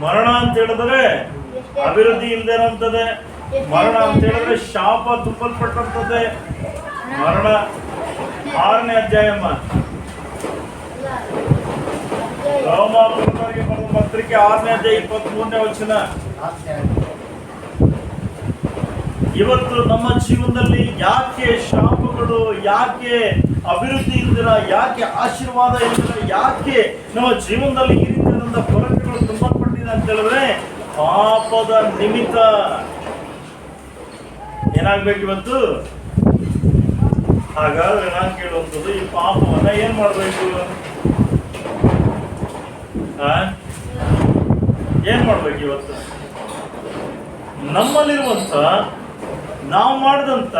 ಮರಣ ಅಂತ ಹೇಳಿದ್ರೆ ಅಭಿವೃದ್ಧಿ ಇಲ್ಲದೆ ಇರೋಂಥದ್ದೇ. ಮರಣ ಅಂತ ಹೇಳಿದ್ರೆ ಶಾಪ ತುಂಬಲ್ಪಟ್ಟಂಥದ್ದೇ ಮರಣ. 6ನೇ ಅಧ್ಯಾಯಮ್ಮ, ರೋಮಾಪುರದವರಿಗೆ ಬರೆದ ಪತ್ರಿಕೆ 6ನೇ ಅಧ್ಯಾಯ 23ನೇ ವಚನ. ಇವತ್ತು ನಮ್ಮ ಜೀವನದಲ್ಲಿ ಯಾಕೆ ಶಾಪಗಳು, ಯಾಕೆ ಅಭಿವೃದ್ಧಿ ಇಲ್ದಿರ, ಯಾಕೆ ಆಶೀರ್ವಾದ ಇಲ್ದಿರ, ಯಾಕೆ ನಮ್ಮ ಜೀವನದಲ್ಲಿ ಈ ರೀತಿಯಾದಂಥ ಫಲಕಗಳು ತುಂಬಲ್ಪಟ್ಟಿದೆ ಅಂತ ಹೇಳಿದ್ರೆ ಪಾಪದ ನಿಮಿತ್ತ. ಏನಾಗ್ಬೇಕು ಇವತ್ತು? ಹಾಗಾದ್ರೆ ನಾನು ಕೇಳುವಂಥದ್ದು, ಈ ಪಾಪವನ್ನ ಏನ್ ಮಾಡ್ಬೇಕು? ಏನ್ ಮಾಡ್ಬೇಕು? ಇವತ್ತು ನಮ್ಮಲ್ಲಿರುವಂತ, ನಾವು ಮಾಡಿದಂತ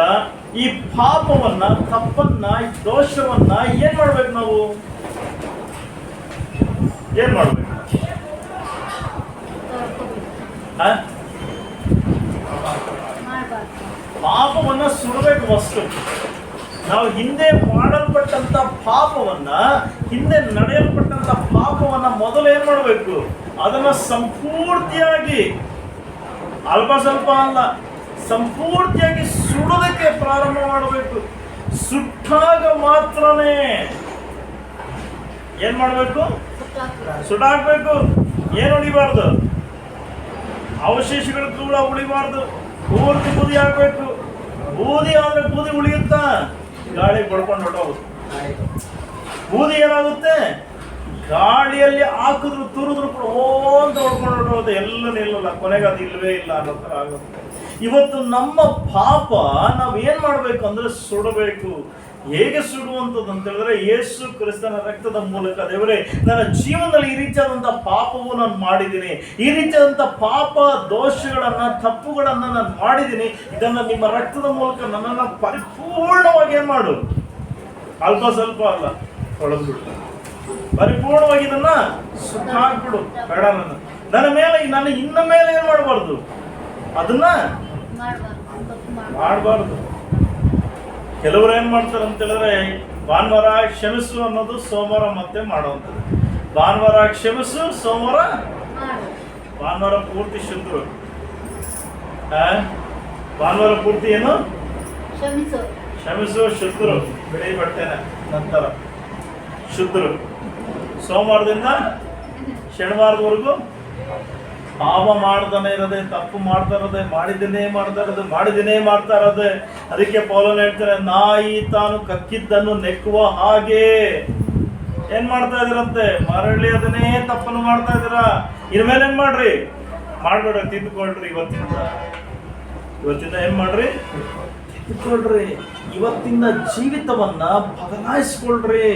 ಈ ಪಾಪವನ್ನ, ತಪ್ಪನ್ನ, ಈ ದೋಷವನ್ನ ಏನ್ ಮಾಡ್ಬೇಕು? ನಾವು ಏನ್ ಮಾಡ್ಬೇಕು? ಪಾಪವನ್ನ ಸುಡಬೇಕು ವಸ್ತು. ನಾವು ಹಿಂದೆ ಮಾಡಲ್ಪಟ್ಟಂತ ಪಾಪವನ್ನ, ಹಿಂದೆ ನಡೆಯಲ್ಪಟ್ಟಂತ ಪಾಪವನ್ನ ಮೊದಲು ಏನ್ ಮಾಡಬೇಕು? ಅದನ್ನ ಸಂಪೂರ್ತಿಯಾಗಿ, ಅಲ್ಪ ಸ್ವಲ್ಪ ಅಲ್ಲ, ಸಂಪೂರ್ತಿಯಾಗಿ ಸುಡೋದಕ್ಕೆ ಪ್ರಾರಂಭ ಮಾಡಬೇಕು. ಸುಟ್ಟಾಗ ಮಾತ್ರನೇ ಏನ್ ಮಾಡಬೇಕು? ಸುಟ್ಟಾಕ್ಬೇಕು. ಏನು ಉಳಿಬಾರ್ದು, ಅವಶೇಷಗಳು ಕೂಡ ಉಳಿಬಾರ್ದು. ಪೂರ್ತಿ ಬೂದಿ ಆಗ್ಬೇಕು. ಬೂದಿ ಆದ್ರೆ ಬೂದಿ ಉಳಿಯುತ್ತಾ? ಗಾಳಿ ಬಡ್ಕೊಂಡು ಹೊರಟೋಗುತ್ತೆ. ಬೂದಿ ಏನಾಗುತ್ತೆ? ಗಾಳಿಯಲ್ಲಿ ಹಾಕಿದ್ರು ತುರಿದ್ರು ಕೂಡ ಅಂತ ಹೊಡ್ಕೊಂಡು ಹೊರಟೋಗುತ್ತೆ. ಎಲ್ಲ ನಿಲ್ಲಲ್ಲ, ಕೊನೆಗೆ ಅದು ಇಲ್ವೇ ಇಲ್ಲ ಅನ್ನೋ ಥರ ಆಗುತ್ತೆ. ಇವತ್ತು ನಮ್ಮ ಪಾಪ ನಾವು ಏನ್ ಮಾಡ್ಬೇಕು ಅಂದ್ರೆ ಸುಡಬೇಕು. ಹೇಗೆ ಸುಡುವಂಥದ್ದು ಅಂತ ಹೇಳಿದ್ರೆ, ಯೇಸು ಕ್ರಿಸ್ತನ ರಕ್ತದ ಮೂಲಕ. ದೇವರೇ, ನನ್ನ ಜೀವನದಲ್ಲಿ ಈ ರೀತಿಯಾದಂಥ ಪಾಪವು ನಾನು ಮಾಡಿದ್ದೀನಿ, ಈ ರೀತಿಯಾದಂಥ ಪಾಪ ದೋಷಗಳನ್ನ, ತಪ್ಪುಗಳನ್ನ ನಾನು ಮಾಡಿದ್ದೀನಿ. ಇದನ್ನ ನಿಮ್ಮ ರಕ್ತದ ಮೂಲಕ ನನ್ನನ್ನು ಪರಿಪೂರ್ಣವಾಗಿ ಏನ್ ಮಾಡು, ಅಲ್ಪ ಸ್ವಲ್ಪ ಅಲ್ಲ, ತೊಳೆದ್ಬಿಡು. ಪರಿಪೂರ್ಣವಾಗಿ ಇದನ್ನ ಸುಟ್ಟಾಕ್ಬಿಡು. ಬೇಡ, ನನ್ನ ಮೇಲೆ, ನಾನು ಇನ್ನ ಮೇಲೆ ಏನ್ ಮಾಡಬಾರ್ದು, ಅದನ್ನ ಮಾಡಬಾರ್ದು. ಕೆಲವರು ಏನ್ ಮಾಡ್ತಾರೆ ಅಂತ ಹೇಳಿದ್ರೆ, ಭಾನುವಾರ ಕ್ಷಮಿಸು ಅನ್ನೋದು ಸೋಮವಾರ ಮತ್ತೆ ಮಾಡುವಂಥದ್ದು. ಭಾನುವಾರ ಕ್ಷಮಿಸು, ಸೋಮವಾರ, ಭಾನುವಾರ ಪೂರ್ತಿ ಶುದ್ಧರು. ಭಾನುವಾರ ಪೂರ್ತಿ ಏನು? ಕ್ಷಮಿಸು, ಶುದ್ಧರು. ಬಿಳಿ ಬಟ್ಟೆನ ನಂತರ ಶುದ್ಧರು. ಸೋಮವಾರದಿಂದ ಶನಿವಾರದವರೆಗೂ ಪಾಪ ಮಾಡ್ತಾನೆ ಇರೋದೆ, ತಪ್ಪು ಮಾಡ್ತಾ ಇರೋದೆ, ಮಾಡಿದ್ದೇನೆ ಮಾಡ್ತಾ ಇರೋದೆ. ಅದಕ್ಕೆ ಪೌಲನು ಹೇಳ್ತಾರೆ, ನಾಯಿ ತಾನು ಕಕ್ಕಿದ್ದನ್ನು ನೆಕ್ಕುವ ಹಾಗೆ ಏನ್ ಮಾಡ್ತಾ ಇದ್ದೀರಂತೆ? ಮರಳಿ ಅದನ್ನೇ ತಪ್ಪನ್ನು ಮಾಡ್ತಾ ಇದ್ದೀರಾ. ಇನ್ಮೇಲೆ ಏನ್ ಮಾಡ್ರಿ? ಮಾಡ್ಬೇಡ, ತಿದ್ದುಕೊಳ್ರಿ. ಇವತ್ತಿಂದ ಏನ್ ಮಾಡ್ರಿ? ತಿದ್ದುಕೊಳ್ರಿ. ಇವತ್ತಿಂದ ಜೀವಿತವನ್ನ ಬದಲಾಯಿಸ್ಕೊಳ್ರಿ.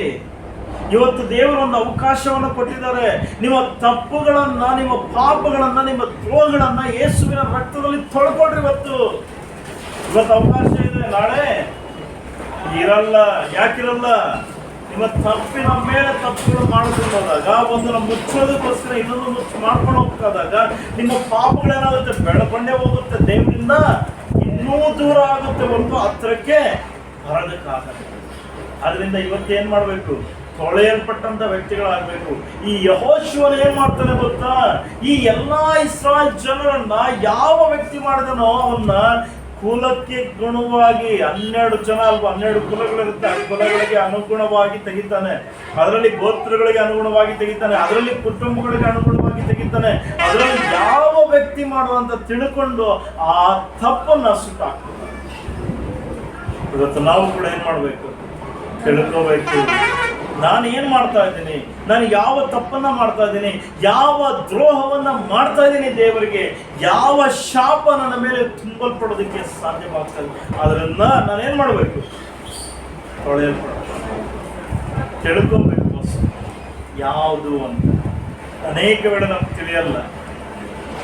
ಇವತ್ತು ದೇವರು ಒಂದು ಅವಕಾಶವನ್ನು ಕೊಟ್ಟಿದ್ದಾರೆ. ನಿಮ್ಮ ತಪ್ಪುಗಳನ್ನ, ನಿಮ್ಮ ಪಾಪಗಳನ್ನ, ನಿಮ್ಮ ದ್ರೋಹಗಳನ್ನ ಯೇಸುವಿನ ರಕ್ತದಲ್ಲಿ ತೊಳ್ಕೊಳ್ರಿ. ಇವತ್ತು ಅವಕಾಶ ಇದೆ, ನಾಳೆ ಇರಲ್ಲ. ಯಾಕಿರಲ್ಲ? ನಿಮ್ಮ ತಪ್ಪಿನ ಮೇಲೆ ತಪ್ಪುಗಳು ಮಾಡ್ಕೊಂಡು ಹೋದಾಗ, ಒಂದನ್ನ ಮುಚ್ಚೋದಕ್ಕೋಸ್ಕರ ಇನ್ನೊಂದು ಮಾಡ್ಕೊಂಡು ಹೋಗ್ಬೇಕಾದಾಗ ನಿಮ್ಮ ಪಾಪಗಳೇನಾಗುತ್ತೆ? ಬೆಳಕೊಂಡೇ ಹೋಗುತ್ತೆ. ದೇವರಿಂದ ಇನ್ನೂ ದೂರ ಆಗುತ್ತೆ, ಒಂದು ಹತ್ರಕ್ಕೆ ಬರೋದಕ್ಕಾಗತ್ತೆ. ಆದ್ರಿಂದ ಇವತ್ತೇನ್ ಮಾಡ್ಬೇಕು? ತೊಳೆಯಲ್ಪಟ್ಟಂತ ವ್ಯಕ್ತಿಗಳಾಗಬೇಕು. ಈ ಯೆಹೋಶುವನು ಏನ್ ಮಾಡ್ತಾನೆ ಗೊತ್ತಾ? ಈ ಎಲ್ಲಾ ಇಸ್ರಾಯೇಲ್ ಜನರನ್ನ ಯಾವ ವ್ಯಕ್ತಿ ಮಾಡಿದನೋ ಅವನ್ನ ಕುಲಕ್ಕೆ ಗುಣವಾಗಿ, 12 ಜನ ಅಲ್ವಾ, 12 ಕುಲಗಳಿರುತ್ತೆ, ಆ ಕುಲಗಳಿಗೆ ಅನುಗುಣವಾಗಿ ತೆಗಿತಾನೆ. ಅದರಲ್ಲಿ ಗೋತ್ರಗಳಿಗೆ ಅನುಗುಣವಾಗಿ ತೆಗಿತಾನೆ, ಅದರಲ್ಲಿ ಕುಟುಂಬಗಳಿಗೆ ಅನುಗುಣವಾಗಿ ತೆಗಿತಾನೆ. ಅದರಲ್ಲಿ ಯಾವ ವ್ಯಕ್ತಿ ಮಾಡುವಂತ ತಿಳ್ಕೊಂಡು ಆ ತಪ್ಪನ್ನ ಸುಟ್ಟಾಕ್ತಾನೆ. ಇವತ್ತು ನಾವು ಕೂಡ ಏನ್ ಮಾಡ್ಬೇಕು? ತಿಳ್ಕೋಬೇಕು. ನಾನು ಏನ್ ಮಾಡ್ತಾ ಇದ್ದೀನಿ, ನಾನು ಯಾವ ತಪ್ಪನ್ನ ಮಾಡ್ತಾ ಇದ್ದೀನಿ, ಯಾವ ದ್ರೋಹವನ್ನ ಮಾಡ್ತಾ ಇದ್ದೀನಿ ದೇವರಿಗೆ, ಯಾವ ಶಾಪ ನನ್ನ ಮೇಲೆ ತುಂಬಲ್ಪಡೋದಕ್ಕೆ ಸಾಧ್ಯವಾಗ್ತಾ ಇದೆ. ಅದರಿಂದ ನಾನೇನ್ ಮಾಡ್ಬೇಕು? ತೊಳೆಯಲ್ಪಡಬೇಕು, ತಿಳ್ಕೋಬೇಕು ಯಾವುದು ಅಂತ. ಅನೇಕ ವೇಳೆ ನಮ್ಗೆ ತಿಳಿಯಲ್ಲ.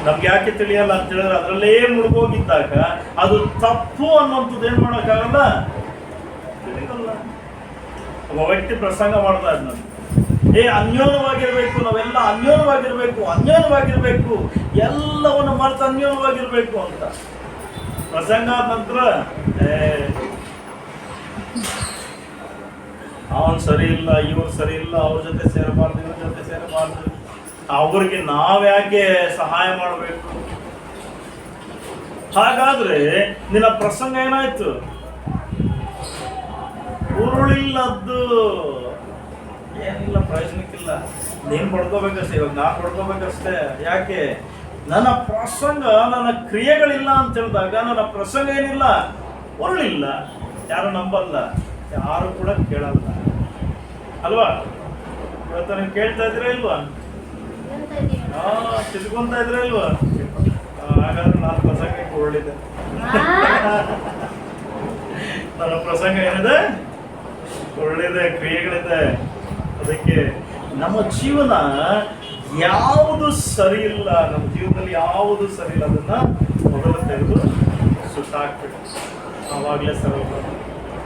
ನಮ್ಗೆ ಯಾಕೆ ತಿಳಿಯಲ್ಲ ಅಂತ ಹೇಳಿದ್ರೆ, ಅದರಲ್ಲೇ ಮುಳುಗೋಗಿದ್ದಾಗ ಅದು ತಪ್ಪು ಅನ್ನುವಂಥದ್ದು ಏನ್ ಮಾಡೋಕ್ಕಾಗಲ್ಲ, ತಿಳಿಯಲ್ಲ. ಒಬ್ಬ ವ್ಯಕ್ತಿ ಪ್ರಸಂಗ ಮಾಡ್ತಾ ಇದ್ದ, ಅನ್ಯೋನ್ಯವಾಗಿರ್ಬೇಕು, ನಾವೆಲ್ಲ ಅನ್ಯೋನ್ಯವಾಗಿರ್ಬೇಕು, ಎಲ್ಲವನ್ನು ಮರೆತು ಅನ್ಯೋನ್ಯವಾಗಿರ್ಬೇಕು ಅಂತ. ಪ್ರಸಂಗ ಆದ ನಂತರ ಅವನು ಸರಿ ಇಲ್ಲ, ಇವ್ರು ಸರಿ ಇಲ್ಲ, ಅವ್ರ ಜೊತೆ ಸೇರಬಾರ್ದು, ಇವ್ರ ಜೊತೆ ಸೇರಬಾರ್ದು, ಅವ್ರಿಗೆ ನಾವ್ಯಾಕೆ ಸಹಾಯ ಮಾಡಬೇಕು? ಹಾಗಾದ್ರೆ ನಿನ್ನ ಪ್ರಸಂಗ ಏನಾಯ್ತು? ಉರುಳಿಲ್ಲದ್ದು, ಏನಿಲ್ಲ, ಪ್ರಯೋಜನಕ್ಕಿಲ್ಲ. ನೀನ್ ಪಡ್ಕೋಬೇಕಷ್ಟೇ, ಇವಾಗ ನಾನು ಪಡ್ಕೋಬೇಕಷ್ಟೇ. ಯಾಕೆ? ನನ್ನ ಪ್ರಸಂಗ, ನನ್ನ ಕ್ರಿಯೆಗಳಿಲ್ಲ ಅಂತ ಹೇಳಿದಾಗ ನನ್ನ ಪ್ರಸಂಗ ಏನಿಲ್ಲ, ಉರುಳಿಲ್ಲ. ಯಾರು ನಂಬಲ್ಲ, ಯಾರು ಕೂಡ ಕೇಳಲ್ಲ ಅಲ್ವಾ? ಇವತ್ತು ನೀವು ಕೇಳ್ತಾ ಇದ್ದೀರಾ ಇಲ್ವಾ? ತಿಳ್ಕೊಂತ ಇದ್ರೆ ಇಲ್ವಾ? ಹಾಗಾದ್ರೆ ನಾನು ಪ್ರಸಂಗಕ್ಕೆ ಹೊರಳಿದ್ದೆ. ನನ್ನ ಪ್ರಸಂಗ ಏನಿದೆ? ಒಳ್ಳೆಯದೇ ಕ್ರಿಯೆಗಳಿದೆ. ಅದಕ್ಕೆ ನಮ್ಮ ಜೀವನ ಯಾವುದು ಸರಿ ಇಲ್ಲ, ನಮ್ಮ ಜೀವನದಲ್ಲಿ ಯಾವುದು ಸರಿ ಇಲ್ಲ ಅದನ್ನ ಮೊದಲು ತೆಗೆದು ಸುಟ್ಟಾಕ್ಬೇಕು. ಆವಾಗಲೇ ಸರಿ.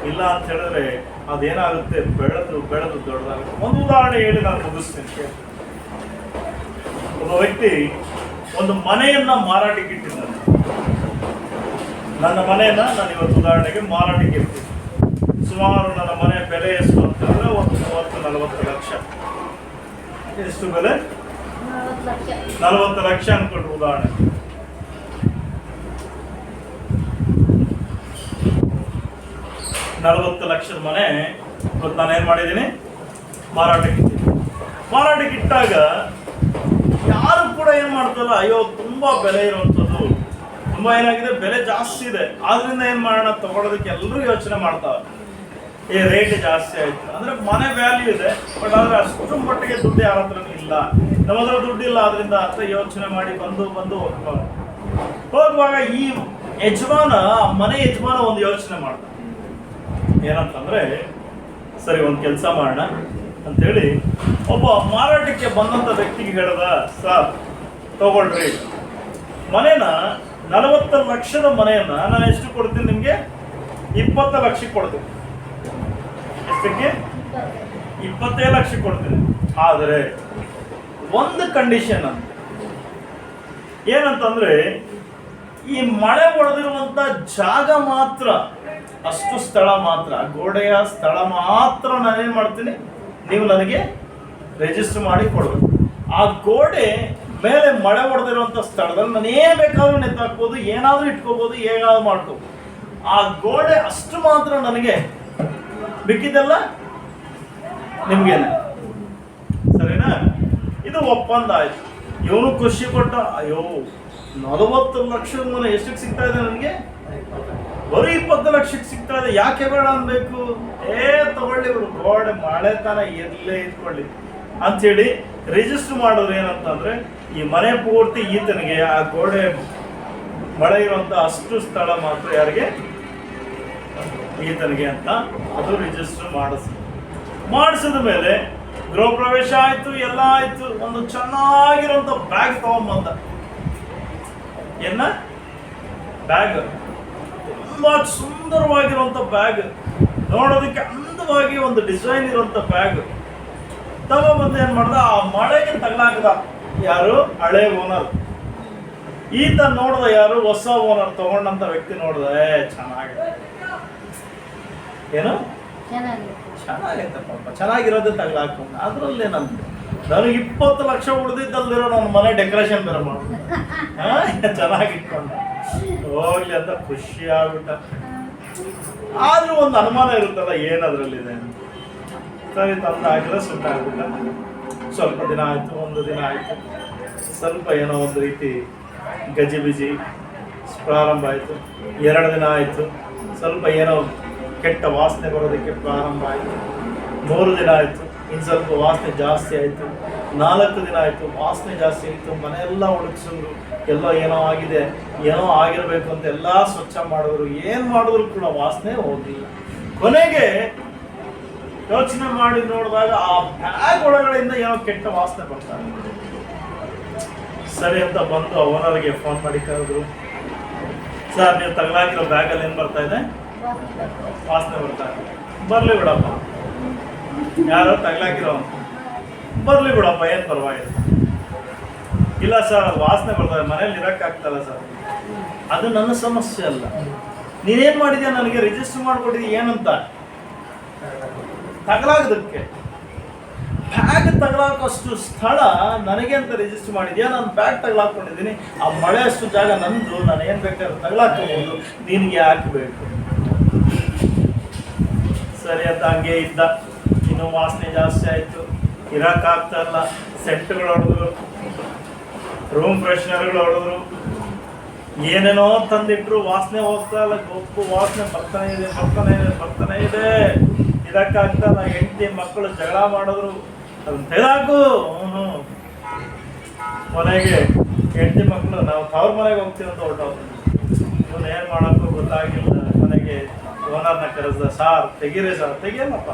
ಇಲ್ಲ ಅಂತ ಹೇಳಿದ್ರೆ ಅದೇನಾಗುತ್ತೆ, ಬೆಳೆದು ಬೆಳೆದು ದೊಡ್ಡದಾಗುತ್ತೆ. ಒಂದು ಉದಾಹರಣೆ ಹೇಳಿ ನಾನು ಮುಗಿಸ್ತೀನಿ. ಒಬ್ಬ ವ್ಯಕ್ತಿ ಒಂದು ಮನೆಯನ್ನ ಮಾರಾಟಕ್ಕೆ ಇಟ್ಟಿದ್ದಾನೆ. ನನ್ನ ಮನೆಯನ್ನ ನಾನು ಇವತ್ತು ಉದಾಹರಣೆಗೆ ಮಾರಾಟಕ್ಕೆ ಇರ್ತೀನಿ. ಸುಮಾರು ನನ್ನ ಮನೆಯ ಬೆಲೆ ಎಷ್ಟು ಅಂತಂದ್ರೆ ಒಂದು 30-40 ಲಕ್ಷ. ಎಷ್ಟು ಬೆಲೆ? 40 ಲಕ್ಷ ಅನ್ಕೊಂಡ್ರು ಉದಾಹರಣೆ. $40 ಲಕ್ಷದ ಮನೆ ಇವತ್ತು ನಾನೇನ್ ಮಾಡಿದ್ದೀನಿ, ಮಾರಾಟಕ್ಕೆ ಇದ್ದೀನಿ. ಮಾರಾಟಕ್ಕೆ ಇಟ್ಟಾಗ ಯಾರು ಕೂಡ ಏನ್ ಮಾಡ್ತಲ್ಲ, ಅಯ್ಯೋ ತುಂಬಾ ಬೆಲೆ ಇರುವಂಥದ್ದು, ತುಂಬಾ ಏನಾಗಿದೆ ಬೆಲೆ ಜಾಸ್ತಿ ಇದೆ, ಆದ್ರಿಂದ ಏನ್ ಮಾಡೋಣ ತಗೊಳ್ಳೋದಕ್ಕೆ ಎಲ್ಲರೂ ಯೋಚನೆ ಮಾಡ್ತಾವೆ. ಈ ರೇಟ್ ಜಾಸ್ತಿ ಆಯ್ತು ಅಂದ್ರೆ ಮನೆ ವ್ಯಾಲ್ಯೂ ಇದೆ, ಬಟ್ ಆದ್ರೆ ಅಷ್ಟು ಮಟ್ಟಿಗೆ ದುಡ್ಡು ಯಾರ ಹತ್ರನೂ ಇಲ್ಲ, ನಮ್ಮ ಹತ್ರ ದುಡ್ಡಿಲ್ಲ, ಆದ್ರಿಂದ ಅಂತ ಯೋಚನೆ ಮಾಡಿ ಬಂದು ಹೋಗುವಾಗ ಈ ಯಜಮಾನ, ಮನೆ ಯಜಮಾನ ಒಂದು ಯೋಚನೆ ಮಾಡ್ತಾನೆ. ಏನಂತಂದ್ರೆ ಸರಿ ಒಂದು ಕೆಲಸ ಮಾಡೋಣ ಅಂತೇಳಿ ಒಬ್ಬ ಮಾರಾಟಕ್ಕೆ ಬಂದಂತ ವ್ಯಕ್ತಿಗೆ ಹೇಳ್ದ, ಸರ್ ತಗೊಳ್ರಿ ಮನೇನ, 40 ಲಕ್ಷದ ಮನೆಯನ್ನ ನಾನು ಎಷ್ಟು ಕೊಡ್ತೀನಿ ನಿಮ್ಗೆ, 20 ಲಕ್ಷಕ್ಕೆ ಕೊಡ್ತೀನಿ. ಎಷ್ಟಕ್ಕೆ? 25 ಲಕ್ಷ ಕೊಡ್ತೀನಿ. ಆದರೆ ಒಂದು ಕಂಡೀಷನ್ ಅಂತ, ಏನಂತಂದ್ರೆ ಈ ಮಳೆ ಹೊಡೆದಿರುವಂತ ಜಾಗ ಮಾತ್ರ, ಅಷ್ಟು ಸ್ಥಳ ಮಾತ್ರ, ಗೋಡೆಯ ಸ್ಥಳ ಮಾತ್ರ ನಾನೇನ್ ಮಾಡ್ತೀನಿ, ನೀವು ನನಗೆ ರಿಜಿಸ್ಟರ್ ಮಾಡಿ ಕೊಡ್ಬೇಕು. ಆ ಗೋಡೆ ಮೇಲೆ ಮಳೆ ಹೊಡೆದಿರುವಂತ ಸ್ಥಳದಲ್ಲಿ ನಾನು ಏನ್ ಬೇಕಾದ್ರೂ ನೆತ್ತಾಕ್ಬೋದು, ಏನಾದ್ರೂ ಇಟ್ಕೋಬಹುದು, ಹೇಗಾದ್ರೂ ಮಾಡ್ಕೋಬಹುದು. ಆ ಗೋಡೆ ಅಷ್ಟು ಮಾತ್ರ ನನಗೆ, ಬೇಕಿದ್ದೆಲ್ಲ ನಿಮ್ಗೇನೆ. ಸರಿನಾ? ಇದು ಒಪ್ಪಂದ ಆಯ್ತು. ಇವನು ಖುಷಿ ಪಟ್ಟ, ಅಯ್ಯೋ 40 ಲಕ್ಷದ ಮನೆ ಎಷ್ಟಕ್ಕೆ ಸಿಗ್ತಾ ಇದೆ ನನಗೆ, ಬರೀ 20 ಲಕ್ಷಕ್ಕೆ ಸಿಗ್ತಾ ಇದೆ, ಯಾಕೆ ಬೇಡ ಅನ್ಬೇಕು, ತಗೊಳ್ಳಿ ಇವರು ಗೋಡೆ ಮಳೆ ತಾನ ಎಲ್ಲೇ ಇಟ್ಕೊಳ್ಳಿ ಅಂತೇಳಿ ರಿಜಿಸ್ಟರ್ ಮಾಡೋದು. ಏನಂತಂದ್ರೆ ಈ ಮನೆ ಪೂರ್ತಿ ಈತನಿಗೆ, ಆ ಗೋಡೆ ಮಳೆ ಇರುವಂತ ಅಷ್ಟು ಸ್ಥಳ ಮಾತ್ರ ಯಾರಿಗೆ, ಈತನಿಗೆ ಅಂತ ಅದು ರಿಜಿಸ್ಟರ್ ಮಾಡಿಸಿದ ಮೇಲೆ ಗೃಹ ಪ್ರವೇಶ ಆಯ್ತು, ಎಲ್ಲ ಆಯ್ತು. ಒಂದು ಚೆನ್ನಾಗಿರುವಂತ ಬ್ಯಾಗ್ ತಗೊಂಬಂದ. ಬ್ಯಾಗ್ ತುಂಬಾ ಸುಂದರವಾಗಿರುವಂತ ಬ್ಯಾಗ್, ನೋಡೋದಕ್ಕೆ ಅಂದವಾಗಿ ಒಂದು ಡಿಸೈನ್ ಇರುವಂತ ಬ್ಯಾಗ್ ತಗೊಂಬಂದು ಏನ್ ಮಾಡ್ದ, ಆ ಮಳೆಗೆ ತಗಲಾಕದ. ಯಾರು? ಹಳೆ ಓನರ್. ಈತ ನೋಡ್ದ, ಯಾರು? ಹೊಸ ಓನರ್ ತಗೊಂಡಂತ ವ್ಯಕ್ತಿ ನೋಡ್ದ, ಚೆನ್ನಾಗಿದೆ, ಏನು ಚೆನ್ನಾಗೈತೆ ಪಾಪ, ಚೆನ್ನಾಗಿರೋದೇ ತಗಲಾಕೊಂಡು. ಅದ್ರಲ್ಲೇನಂತ ನನಗೆ 20 ಲಕ್ಷ ಉಳಿದಿದ್ದಲ್ದಿರೋ ನನ್ನ ಮನೆ ಡೆಕೋರೇಷನ್ ಬೇರೆ ಮಾಡು, ಚೆನ್ನಾಗಿಟ್ಕೊಂಡ ಹೋಗ್ಲಿ ಅಂತ ಖುಷಿ ಆಗ್ಬಿಟ್ಟ. ಆದ್ರೂ ಒಂದು ಅನುಮಾನ ಇರುತ್ತಲ್ಲ, ಏನದ್ರಲ್ಲಿದೆ. ಸರಿ ತಂದು ಹಾಕಿದ್ರೆ ಸುಟ್ಟಾಗ್ಬಿಟ್ಟ. ಸ್ವಲ್ಪ ದಿನ ಆಯ್ತು, ಒಂದು ದಿನ ಆಯ್ತು, ಸ್ವಲ್ಪ ಏನೋ ಒಂದು ರೀತಿ ಗಜಿಬಿಜಿ ಪ್ರಾರಂಭ ಆಯ್ತು. 2 ದಿನ ಆಯ್ತು, ಸ್ವಲ್ಪ ಏನೋ ಕೆಟ್ಟ ವಾಸನೆ ಬರೋದಕ್ಕೆ ಪ್ರಾರಂಭ ಆಯಿತು. 3 ದಿನ ಆಯಿತು, ಇನ್ನು ಸ್ವಲ್ಪ ವಾಸನೆ ಜಾಸ್ತಿ ಆಯಿತು. 4 ದಿನ ಆಯಿತು, ವಾಸನೆ ಜಾಸ್ತಿ ಆಯಿತು. ಮನೆಯೆಲ್ಲ ಒಣಗಿಸಿದ್ರು, ಎಲ್ಲ ಏನೋ ಆಗಿದೆ, ಏನೋ ಆಗಿರಬೇಕು ಅಂತ ಎಲ್ಲ ಸ್ವಚ್ಛ ಮಾಡಿದ್ರು. ಏನು ಮಾಡಿದ್ರು ಕೂಡ ವಾಸನೆ ಹೋಗಿಲ್ಲ. ಕೊನೆಗೆ ಯೋಚನೆ ಮಾಡಿ ನೋಡಿದಾಗ ಆ ಬ್ಯಾಗ್ ಒಳಗಡೆಯಿಂದ ಏನೋ ಕೆಟ್ಟ ವಾಸನೆ ಬರ್ತಾರೆ. ಸರಿ ಅಂತ ಬಂದು ಓನರ್ಗೆ ಫೋನ್ ಮಾಡಿ ಕರೆದ್ರು, ಸರ್ ನೀವು ತಗಲಾಕಿರೋ ಬ್ಯಾಗಲ್ಲಿ ಏನು ಬರ್ತಾ ಇದೆ, ವಾಸನೆ ಬರ್ತಾ ಇದೆ. ಬರ್ಲಿ ಬಿಡಪ್ಪ, ಯಾರೋ ತಗಲಾಕಿರೋ ಬರ್ಲಿ ಬಿಡಪ್ಪ, ಏನು ಪರವಾಗಿಲ್ಲ. ಇಲ್ಲ ಸರ್ ಅದು ವಾಸನೆ ಬರ್ತದೆ, ಮನೇಲಿ ಇರೋಕ್ಕಾಗ್ತಲ್ಲ ಸರ್. ಅದು ನನ್ನ ಸಮಸ್ಯೆ ಅಲ್ಲ, ನೀನೇನ್ ಮಾಡಿದ್ಯಾ, ನನಗೆ ರಿಜಿಸ್ಟರ್ ಮಾಡ್ಕೊಟ್ಟಿದ್ಯಾ ಏನಂತ, ತಗಲಾಗದಕ್ಕೆ ಬ್ಯಾಗ್ ತಗಲಾಕಷ್ಟು ಸ್ಥಳ ನನಗೆ ಅಂತ ರಿಜಿಸ್ಟರ್ ಮಾಡಿದ್ಯಾ, ನಾನು ಬ್ಯಾಗ್ ತಗಲಾಕೊಂಡಿದ್ದೀನಿ. ಆ ಮಳೆ ಅಷ್ಟು ಜಾಗ ನಂದು, ನಾನು ಏನು ಬೇಕಾದ್ರೆ ತಗಲಾಕೋಬಹುದು, ನಿನಗೆ ಹಾಕಬೇಕು. ಸರಿ ಅಂತ ಹಂಗೆ ಇದ್ದ. ಇನ್ನೂ ವಾಸನೆ ಜಾಸ್ತಿ ಆಯಿತು, ಇರೋಕ್ಕಾಗ್ತಾ ಇಲ್ಲ. ಸೆಂಟ್ಗಳು ಹೊಡೆದ್ರು, ರೂಮ್ ಫ್ರೆಶ್ನರ್ಗಳು ಹೊಡೆದ್ರು, ಏನೇನೋ ತಂದಿಟ್ರು, ವಾಸನೆ ಹೋಗ್ತಾ ಇಲ್ಲ. ಗೊಪ್ಪು ವಾಸನೆ ಬರ್ತಾನೆ ಇದೆ. ಇದಕ್ಕಾಗ್ತಾ ಇಲ್ಲ. ಹೆಂಡತಿ ಮಕ್ಕಳು ಜಗಳ ಮಾಡಿದ್ರು, ಅದನ್ನ ತೆಗೆದಾಕು. ಕೊನೆಗೆ ಹೆಂಡತಿ ಮಕ್ಕಳು ನಾವು ತವ್ರ ಮನೆಗೆ ಹೋಗ್ತೀವಿ ಅಂತ ಹೊರಟೋಗ್ತೀವಿ. ಇವನು ಏನು ಮಾಡೋಕ್ಕೂ ಗೊತ್ತಾಗಿಲ್ಲ. ಕೊನೆಗೆ ಓನರ್ನ ಕರೆಸ್ದ, ಸಾರ್ ತೆಗೀರಿ ಸರ್. ತೆಗಿಯಲ್ಲಪ್ಪ,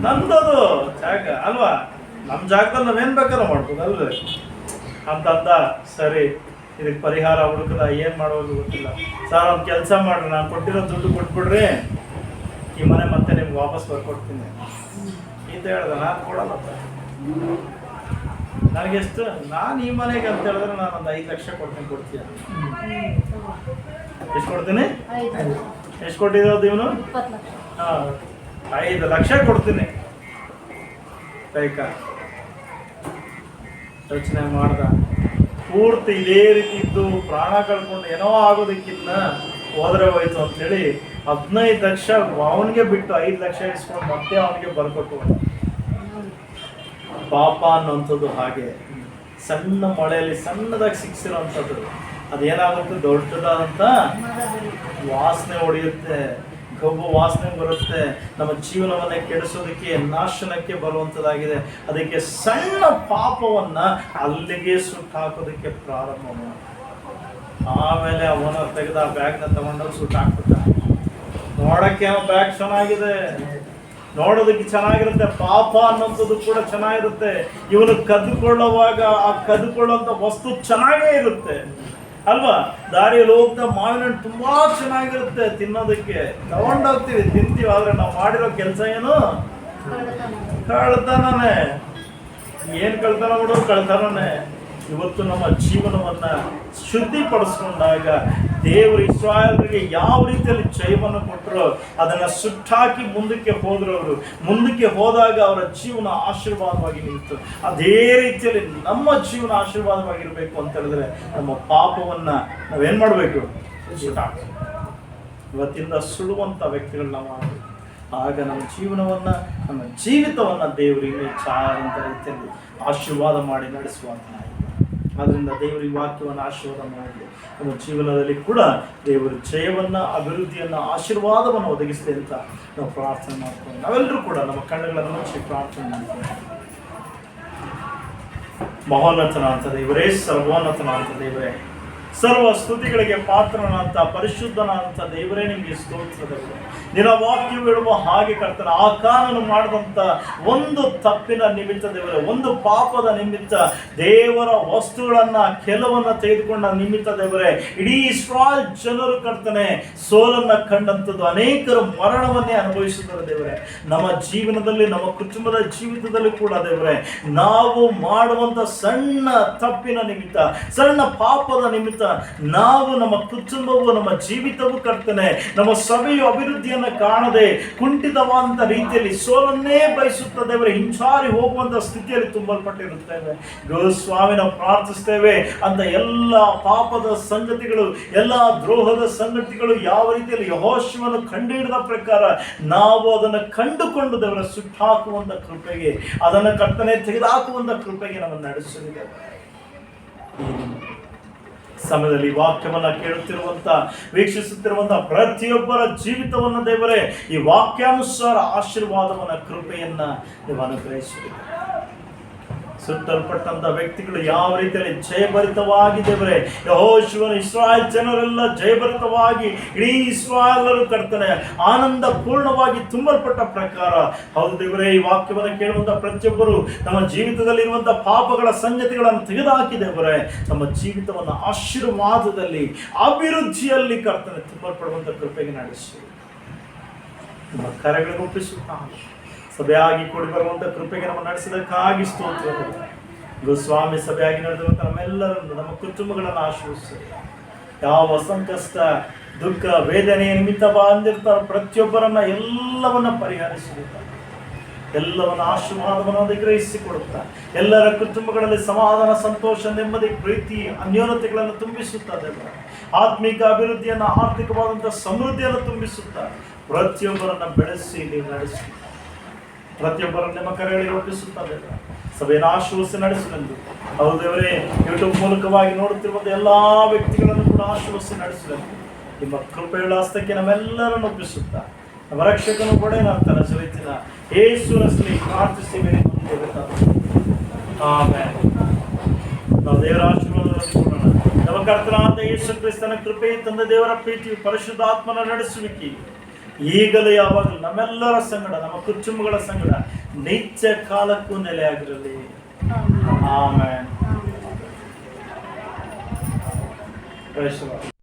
ನಮ್ದದು ಜಾಗ ಅಲ್ವಾ, ನಮ್ಮ ಜಾಗದಲ್ಲಿ ನಾವೇನ್ ಬೇಕಾದ್ರೂ ಮಾಡ್ಬೋದು ಅಲ್ವೇ ಅಂತಂದ. ಸರಿ, ಇದಕ್ಕೆ ಪರಿಹಾರ ಹುಡುಕದ ಏನ್ ಮಾಡೋದು ಗೊತ್ತಿಲ್ಲ. ಸರ್ ಒಂದು ಕೆಲಸ ಮಾಡ್ರಿ, ನಾನು ಕೊಟ್ಟಿರೋ ದುಡ್ಡು ಕೊಟ್ಬಿಡ್ರಿ, ಈ ಮನೆ ಮತ್ತೆ ನಿಮ್ಗೆ ವಾಪಸ್ ಬರ್ಕೊಡ್ತೀನಿ ಅಂತ ಹೇಳ್ದೆ. ನಾನು ಕೊಡಲ್ಲ, ನನಗೆಷ್ಟು, ನಾನು ಈ ಮನೆಗೆ ಅಂತ ಹೇಳಿದ್ರೆ ನಾನು ಒಂದು 5 ಲಕ್ಷ ಕೊಡ್ತೀನಿ. ಎಷ್ಟು ಕೊಡ್ತೀನಿ? ಎಷ್ಟು ಕೊಟ್ಟಿರೋದು ಇವನು? 5 ಲಕ್ಷ ಕೊಡ್ತೀನಿ. ಕೈಕ ಯೋಚನೆ ಮಾಡ್ದ, ಪೂರ್ತಿ ಇದೇ ರೀತಿ ಇದ್ದು ಪ್ರಾಣ ಕಳ್ಕೊಂಡು ಏನೋ ಆಗೋದಕ್ಕಿಂತ ಹೋದ್ರೆ ಹೋಯ್ತು ಅಂತೇಳಿ 15 ಲಕ್ಷ ಅವನಿಗೆ ಬಿಟ್ಟು 5 ಲಕ್ಷ ಇಸ್ಕೊಂಡು ಮತ್ತೆ ಅವನಿಗೆ ಬರ್ಕೊಟ್ಟು. ಪಾಪ ಅನ್ನೋಂಥದ್ದು ಹಾಗೆ ಸಣ್ಣ ಮಳೆಯಲ್ಲಿ ಸಣ್ಣದಾಗಿ ಸಿಕ್ಸಿರೋಂಥದ್ದು ಅದೇನಾಗುತ್ತೆ, ದೊಡ್ಡದಾದಂಥ ವಾಸನೆ ಹೊಡೆಯುತ್ತೆ, ಗಬ್ಬು ವಾಸನೆ ಬರುತ್ತೆ, ನಮ್ಮ ಜೀವನವನ್ನೇ ಕೆಡಿಸೋದಕ್ಕೆ, ನಾಶನಕ್ಕೆ ಬರುವಂಥದ್ದಾಗಿದೆ. ಅದಕ್ಕೆ ಸಣ್ಣ ಪಾಪವನ್ನ ಅಲ್ಲಿಗೆ ಸುಟ್ಟು ಹಾಕೋದಕ್ಕೆ ಪ್ರಾರಂಭ ಮಾಡಿ, ಆಮೇಲೆ ಅವನ ತೆಗೆದ ಬ್ಯಾಗ್ನ ತಗೊಂಡೋಗಿ ಸುಟ್ಟು ಹಾಕ್ಬಿಟ್ಟ. ನೋಡಕ್ಕೆ ಬ್ಯಾಗ್ ಚೆನ್ನಾಗಿದೆ, ನೋಡೋದಕ್ಕೆ ಚೆನ್ನಾಗಿರುತ್ತೆ, ಪಾಪ ಅನ್ನೋಂಥದ್ದು ಕೂಡ ಚೆನ್ನಾಗಿರುತ್ತೆ. ಇವನು ಕದ್ದುಕೊಳ್ಳುವಾಗ ಆ ಕದ್ದುಕೊಳ್ಳುವಂಥ ವಸ್ತು ಚೆನ್ನಾಗೇ ಇರುತ್ತೆ ಅಲ್ವಾ. ದಾರಿಯಲ್ಲಿ ಹೋಗ್ತಾ ಮಾವಿನ ಹಣ್ಣು ತುಂಬಾ ಚೆನ್ನಾಗಿರುತ್ತೆ, ತಿನ್ನೋದಕ್ಕೆ ತಗೊಂಡೋಗ್ತೀವಿ, ತಿಂತೀವಿ. ಆದ್ರೆ ನಾವು ಮಾಡಿರೋ ಕೆಲಸ ಏನು? ಕಳ್ತನನೇ. ಏನ್ ಕಳ್ತನ ಮಾಡೋದು? ಕಳ್ತನನೇ. ಇವತ್ತು ನಮ್ಮ ಜೀವನವನ್ನ ಶುದ್ಧಿಪಡಿಸ್ಕೊಂಡಾಗ ದೇವರು ಇಸ್ರಾಯೇಲರಿಗೆ ಯಾವ ರೀತಿಯಲ್ಲಿ ಜಯವನ್ನು ಕೊಟ್ಟರು, ಅದನ್ನ ಸುಟ್ಟಾಕಿ ಮುಂದಕ್ಕೆ ಹೋದ್ರು. ಅವರು ಮುಂದಕ್ಕೆ ಹೋದಾಗ ಅವರ ಜೀವನ ಆಶೀರ್ವಾದವಾಗಿ ನಿಂತು. ಅದೇ ರೀತಿಯಲ್ಲಿ ನಮ್ಮ ಜೀವನ ಆಶೀರ್ವಾದವಾಗಿರ್ಬೇಕು ಅಂತ ಹೇಳಿದ್ರೆ ನಮ್ಮ ಪಾಪವನ್ನ ನಾವೇನ್ ಮಾಡ್ಬೇಕು? ಸುಟ್ಟಾಕ. ಇವತ್ತಿಂದ ಸುಡುವಂತ ವ್ಯಕ್ತಿಗಳನ್ನ ಮಾಡಬೇಕು. ಆಗ ನಮ್ಮ ಜೀವನವನ್ನ, ನಮ್ಮ ಜೀವಿತವನ್ನ ದೇವರಿಗೆ ಚಾರಂತ ರೀತಿಯಲ್ಲಿ ಆಶೀರ್ವಾದ ಮಾಡಿ ನಡೆಸುವಂತ. ಆದ್ರಿಂದ ದೇವರ ಈ ವಾಕ್ಯವನ್ನು ಆಶೀರ್ವಾದ ಮಾಡಲಿ. ನಮ್ಮ ಜೀವನದಲ್ಲಿ ಕೂಡ ದೇವರ ಜಯವನ್ನ, ಅಭಿವೃದ್ಧಿಯನ್ನ, ಆಶೀರ್ವಾದವನ್ನು ಒದಗಿಸಲಿ ಅಂತ ನಾವು ಪ್ರಾರ್ಥನೆ ಮಾಡ್ಕೊಂಡು ನಾವೆಲ್ಲರೂ ಕೂಡ ನಮ್ಮ ಕಣ್ಣುಗಳನ್ನು ಮುಚ್ಚಿ ಪ್ರಾರ್ಥನೆ ಮಾಡ್ಕೊಂಡು. ಮಹೋನ್ನತನ ಅಂತ ದೇವರೇ, ಸರ್ವೋನ್ನತನ ಅಂತ ದೇವರೇ, ಸರ್ವ ಸ್ತುತಿಗಳಿಗೆ ಪಾತ್ರನಾದಂಥ ಪರಿಶುದ್ಧನಾದಂಥ ದೇವರೇ, ನಿಮಗೆ ಸ್ತೋತ್ರದಲ್ಲಿ ನಿನ್ನ ವಾಕ್ಯ ಹೇಳುವ ಹಾಗೆ ಕರ್ತನ ಆ ಕಾನೂನು ಮಾಡಿದಂಥ ಒಂದು ತಪ್ಪಿನ ನಿಮಿತ್ತ ದೇವರೇ, ಒಂದು ಪಾಪದ ನಿಮಿತ್ತ ದೇವರ ವಸ್ತುಗಳನ್ನ ಕೆಲವನ್ನ ತೆಗೆದುಕೊಂಡ ನಿಮಿತ್ತ ದೇವರೇ, ಇಡೀ ಇಸ್ರಾಯೇಲ್ ಜನರು ಕರ್ತನೆ ಸೋಲನ್ನ ಕಂಡಂಥದ್ದು, ಅನೇಕರು ಮರಣವನ್ನೇ ಅನುಭವಿಸಿದ್ದಾರೆ ದೇವರೇ. ನಮ್ಮ ಜೀವನದಲ್ಲಿ, ನಮ್ಮ ಕುಟುಂಬದ ಜೀವಿತದಲ್ಲಿ ಕೂಡ ದೇವರೇ, ನಾವು ಮಾಡುವಂಥ ಸಣ್ಣ ತಪ್ಪಿನ ನಿಮಿತ್ತ, ಸಣ್ಣ ಪಾಪದ ನಿಮಿತ್ತ ನಾವು, ನಮ್ಮ ಕುಟುಂಬವು, ನಮ್ಮ ಜೀವಿತವು ಕರ್ತನೆ, ನಮ್ಮ ಸಭೆಯು ಅಭಿವೃದ್ಧಿಯನ್ನು ಕಾಣದೆ ಕುಂಠಿತವಾದಂಥ ರೀತಿಯಲ್ಲಿ ಸೋಲನ್ನೇ ಬಯಸುತ್ತದೆ, ಹಿಂಸಾರಿ ಹೋಗುವಂತ ಸ್ಥಿತಿಯಲ್ಲಿ ತುಂಬಲ್ಪಟ್ಟಿರುತ್ತೇವೆ. ಸ್ವಾಮಿ, ನಾವು ಪ್ರಾರ್ಥಿಸ್ತೇವೆ ಅಂತ ಎಲ್ಲ ಪಾಪದ ಸಂಗತಿಗಳು, ಎಲ್ಲ ದ್ರೋಹದ ಸಂಗತಿಗಳು ಯಾವ ರೀತಿಯಲ್ಲಿ ಯೆಹೋಶುವನು ಕಂಡುಹಿಡಿದ ಪ್ರಕಾರ ನಾವು ಅದನ್ನು ಕಂಡುಕೊಂಡು ದೇವರ ಸುಟ್ಟಾಕುವಂತ ಕೃಪೆಗೆ, ಅದನ್ನು ಕರ್ತನೆ ತೆಗೆದುಹಾಕುವಂತ ಕೃಪೆಗೆ ನಮ್ಮನ್ನು ನಡೆಸಲಿದ್ದೇವೆ. ಸಮಯದಲ್ಲಿ ವಾಕ್ಯವನ್ನ ಕೇಳುತ್ತಿರುವಂತ, ವೀಕ್ಷಿಸುತ್ತಿರುವಂತ ಪ್ರತಿಯೊಬ್ಬರ ಜೀವಿತವನ್ನ ದೇವರೇ ಈ ವಾಕ್ಯಾನುಸಾರ ಆಶೀರ್ವಾದವನ್ನ, ಕೃಪೆಯನ್ನ ನೀವು ಅನುಗ್ರಹಿಸಿರಿ. ಸುಟ್ಟಲ್ಪಟ್ಟಂತ ವ್ಯಕ್ತಿಗಳು ಯಾವ ರೀತಿಯಲ್ಲಿ ಜಯಭರಿತವಾಗಿ ದೇವರೇ, ಯೆಹೋಶುವನು ಇಸ್ರಾಯೇಲ್ ಜನರೆಲ್ಲ ಜಯಭರಿತವಾಗಿ ಇಡೀ ಇಸ್ರಾಯೇಲರು ಕರ್ತನೆ ಆನಂದ ಪೂರ್ಣವಾಗಿ ತುಂಬಲ್ಪಟ್ಟ ಪ್ರಕಾರ, ಹೌದು ದೇವರೇ, ಈ ವಾಕ್ಯವನ್ನು ಕೇಳುವಂತ ಪ್ರತಿಯೊಬ್ಬರು ನಮ್ಮ ಜೀವಿತದಲ್ಲಿ ಇರುವಂತಹ ಪಾಪಗಳ ಸಂಗತಿಗಳನ್ನು ತೆಗೆದುಹಾಕಿ ದೇವರೇ, ನಮ್ಮ ಜೀವಿತವನ್ನು ಆಶೀರ್ವಾದದಲ್ಲಿ, ಅಭಿವೃದ್ಧಿಯಲ್ಲಿ ಕರ್ತನೆ ತುಂಬಲ್ಪಡುವಂತ ಕೃಪೆಗೆ ನಡೆಸಿ ನಮ್ಮ ಕರೆಗಳಿಗೆ ಒಪ್ಪಿಸುತ್ತಾ ಸಭೆಯಾಗಿ ಕೂಡಿ ಬರುವಂತ ಕೃಪೆಗೆ ನಮ್ಮ ನಡೆಸಿದಕ್ಕಾಗಿ ಸ್ತೋತ್ರ. ಸ್ವಾಮಿ, ಸಭೆಯಾಗಿ ನಡೆದಿರುವಂತ ನಮ್ಮೆಲ್ಲರನ್ನು, ನಮ್ಮ ಕುಟುಂಬಗಳನ್ನು ಆಶೀರ್ವದಿಸಿ. ಯಾವ ಸಂಕಷ್ಟ, ದುಃಖ, ವೇದನೆಯ ನಿಮಿತ್ತ ಬಂದಿರ್ತಾರ ಪ್ರತಿಯೊಬ್ಬರನ್ನ ಎಲ್ಲವನ್ನ ಪರಿಹರಿಸಿರುತ್ತಾರೆ, ಎಲ್ಲವನ್ನ ಆಶೀರ್ವಾದವನ್ನು ಅನುಗ್ರಹಿಸಿಕೊಡುತ್ತಾ, ಎಲ್ಲರ ಕುಟುಂಬಗಳಲ್ಲಿ ಸಮಾಧಾನ, ಸಂತೋಷ, ನೆಮ್ಮದಿ, ಪ್ರೀತಿ, ಅನ್ಯೋನ್ಯತೆಗಳನ್ನು ತುಂಬಿಸುತ್ತದೆ. ಆತ್ಮಿಕ ಅಭಿವೃದ್ಧಿಯನ್ನು, ಆರ್ಥಿಕವಾದಂತಹ ಸಮೃದ್ಧಿಯನ್ನು ತುಂಬಿಸುತ್ತಾ ಪ್ರತಿಯೊಬ್ಬರನ್ನ ಬೆಳೆಸಿ ನೀವು ನಡೆಸಿ, ಪ್ರತಿಯೊಬ್ಬರನ್ನು ನಿಮ್ಮ ಕರೆಗಳಿಗೆ ಒಪ್ಪಿಸುತ್ತದೆ. ಸಭೆಯನ್ನು ಆಶೀರ್ವದಿಸಿ ನಡೆಸಲೆಂದು, ಹೌದು ದೇವರೇ, ಯೂಟ್ಯೂಬ್ ಮೂಲಕವಾಗಿ ನೋಡುತ್ತಿರುವಂತಹ ಎಲ್ಲಾ ವ್ಯಕ್ತಿಗಳನ್ನು ಕೂಡ ಆಶೀರ್ವದಿಸಿ ನಡೆಸಲೆಂದು ನಿಮ್ಮ ಕೃಪೆಗಳ ಹಸ್ತಕ್ಕೆ ನಮ್ಮೆಲ್ಲರನ್ನು ಒಪ್ಪಿಸುತ್ತಾ, ನಮ್ಮ ರಕ್ಷಕನು ಕೂಡ ನಾನು ಸವಿತಿನ ಯೇಸುವಿನಲ್ಲಿ ಪ್ರಾರ್ಥಿಸಿ ಆಮೆನ್. ನಾವು ದೇವರ ಆಶೀರ್ವಾದವನ್ನು ಕೊಡೋಣ. ನಮ್ಮ ಕರ್ತನಾದ ಯೇಸು ಕ್ರಿಸ್ತನ ಕೃಪೆ, ತಂದೆ ದೇವರ ಪ್ರೀತಿ, ಪರಿಶುದ್ಧಾತ್ಮನ ನಡೆಸುವಿಕೆ ಈಗಲೂ ಯಾವಾಗಲೂ ನಮ್ಮೆಲ್ಲರ ಸಂಗಡ, ನಮ್ಮ ಕುಟುಂಬಗಳ ಸಂಗಡ ನಿತ್ಯ ಕಾಲಕ್ಕೂ ನೆಲೆಯಾಗಿರಲಿ. Amen. Amen. Amen. Praise the lord.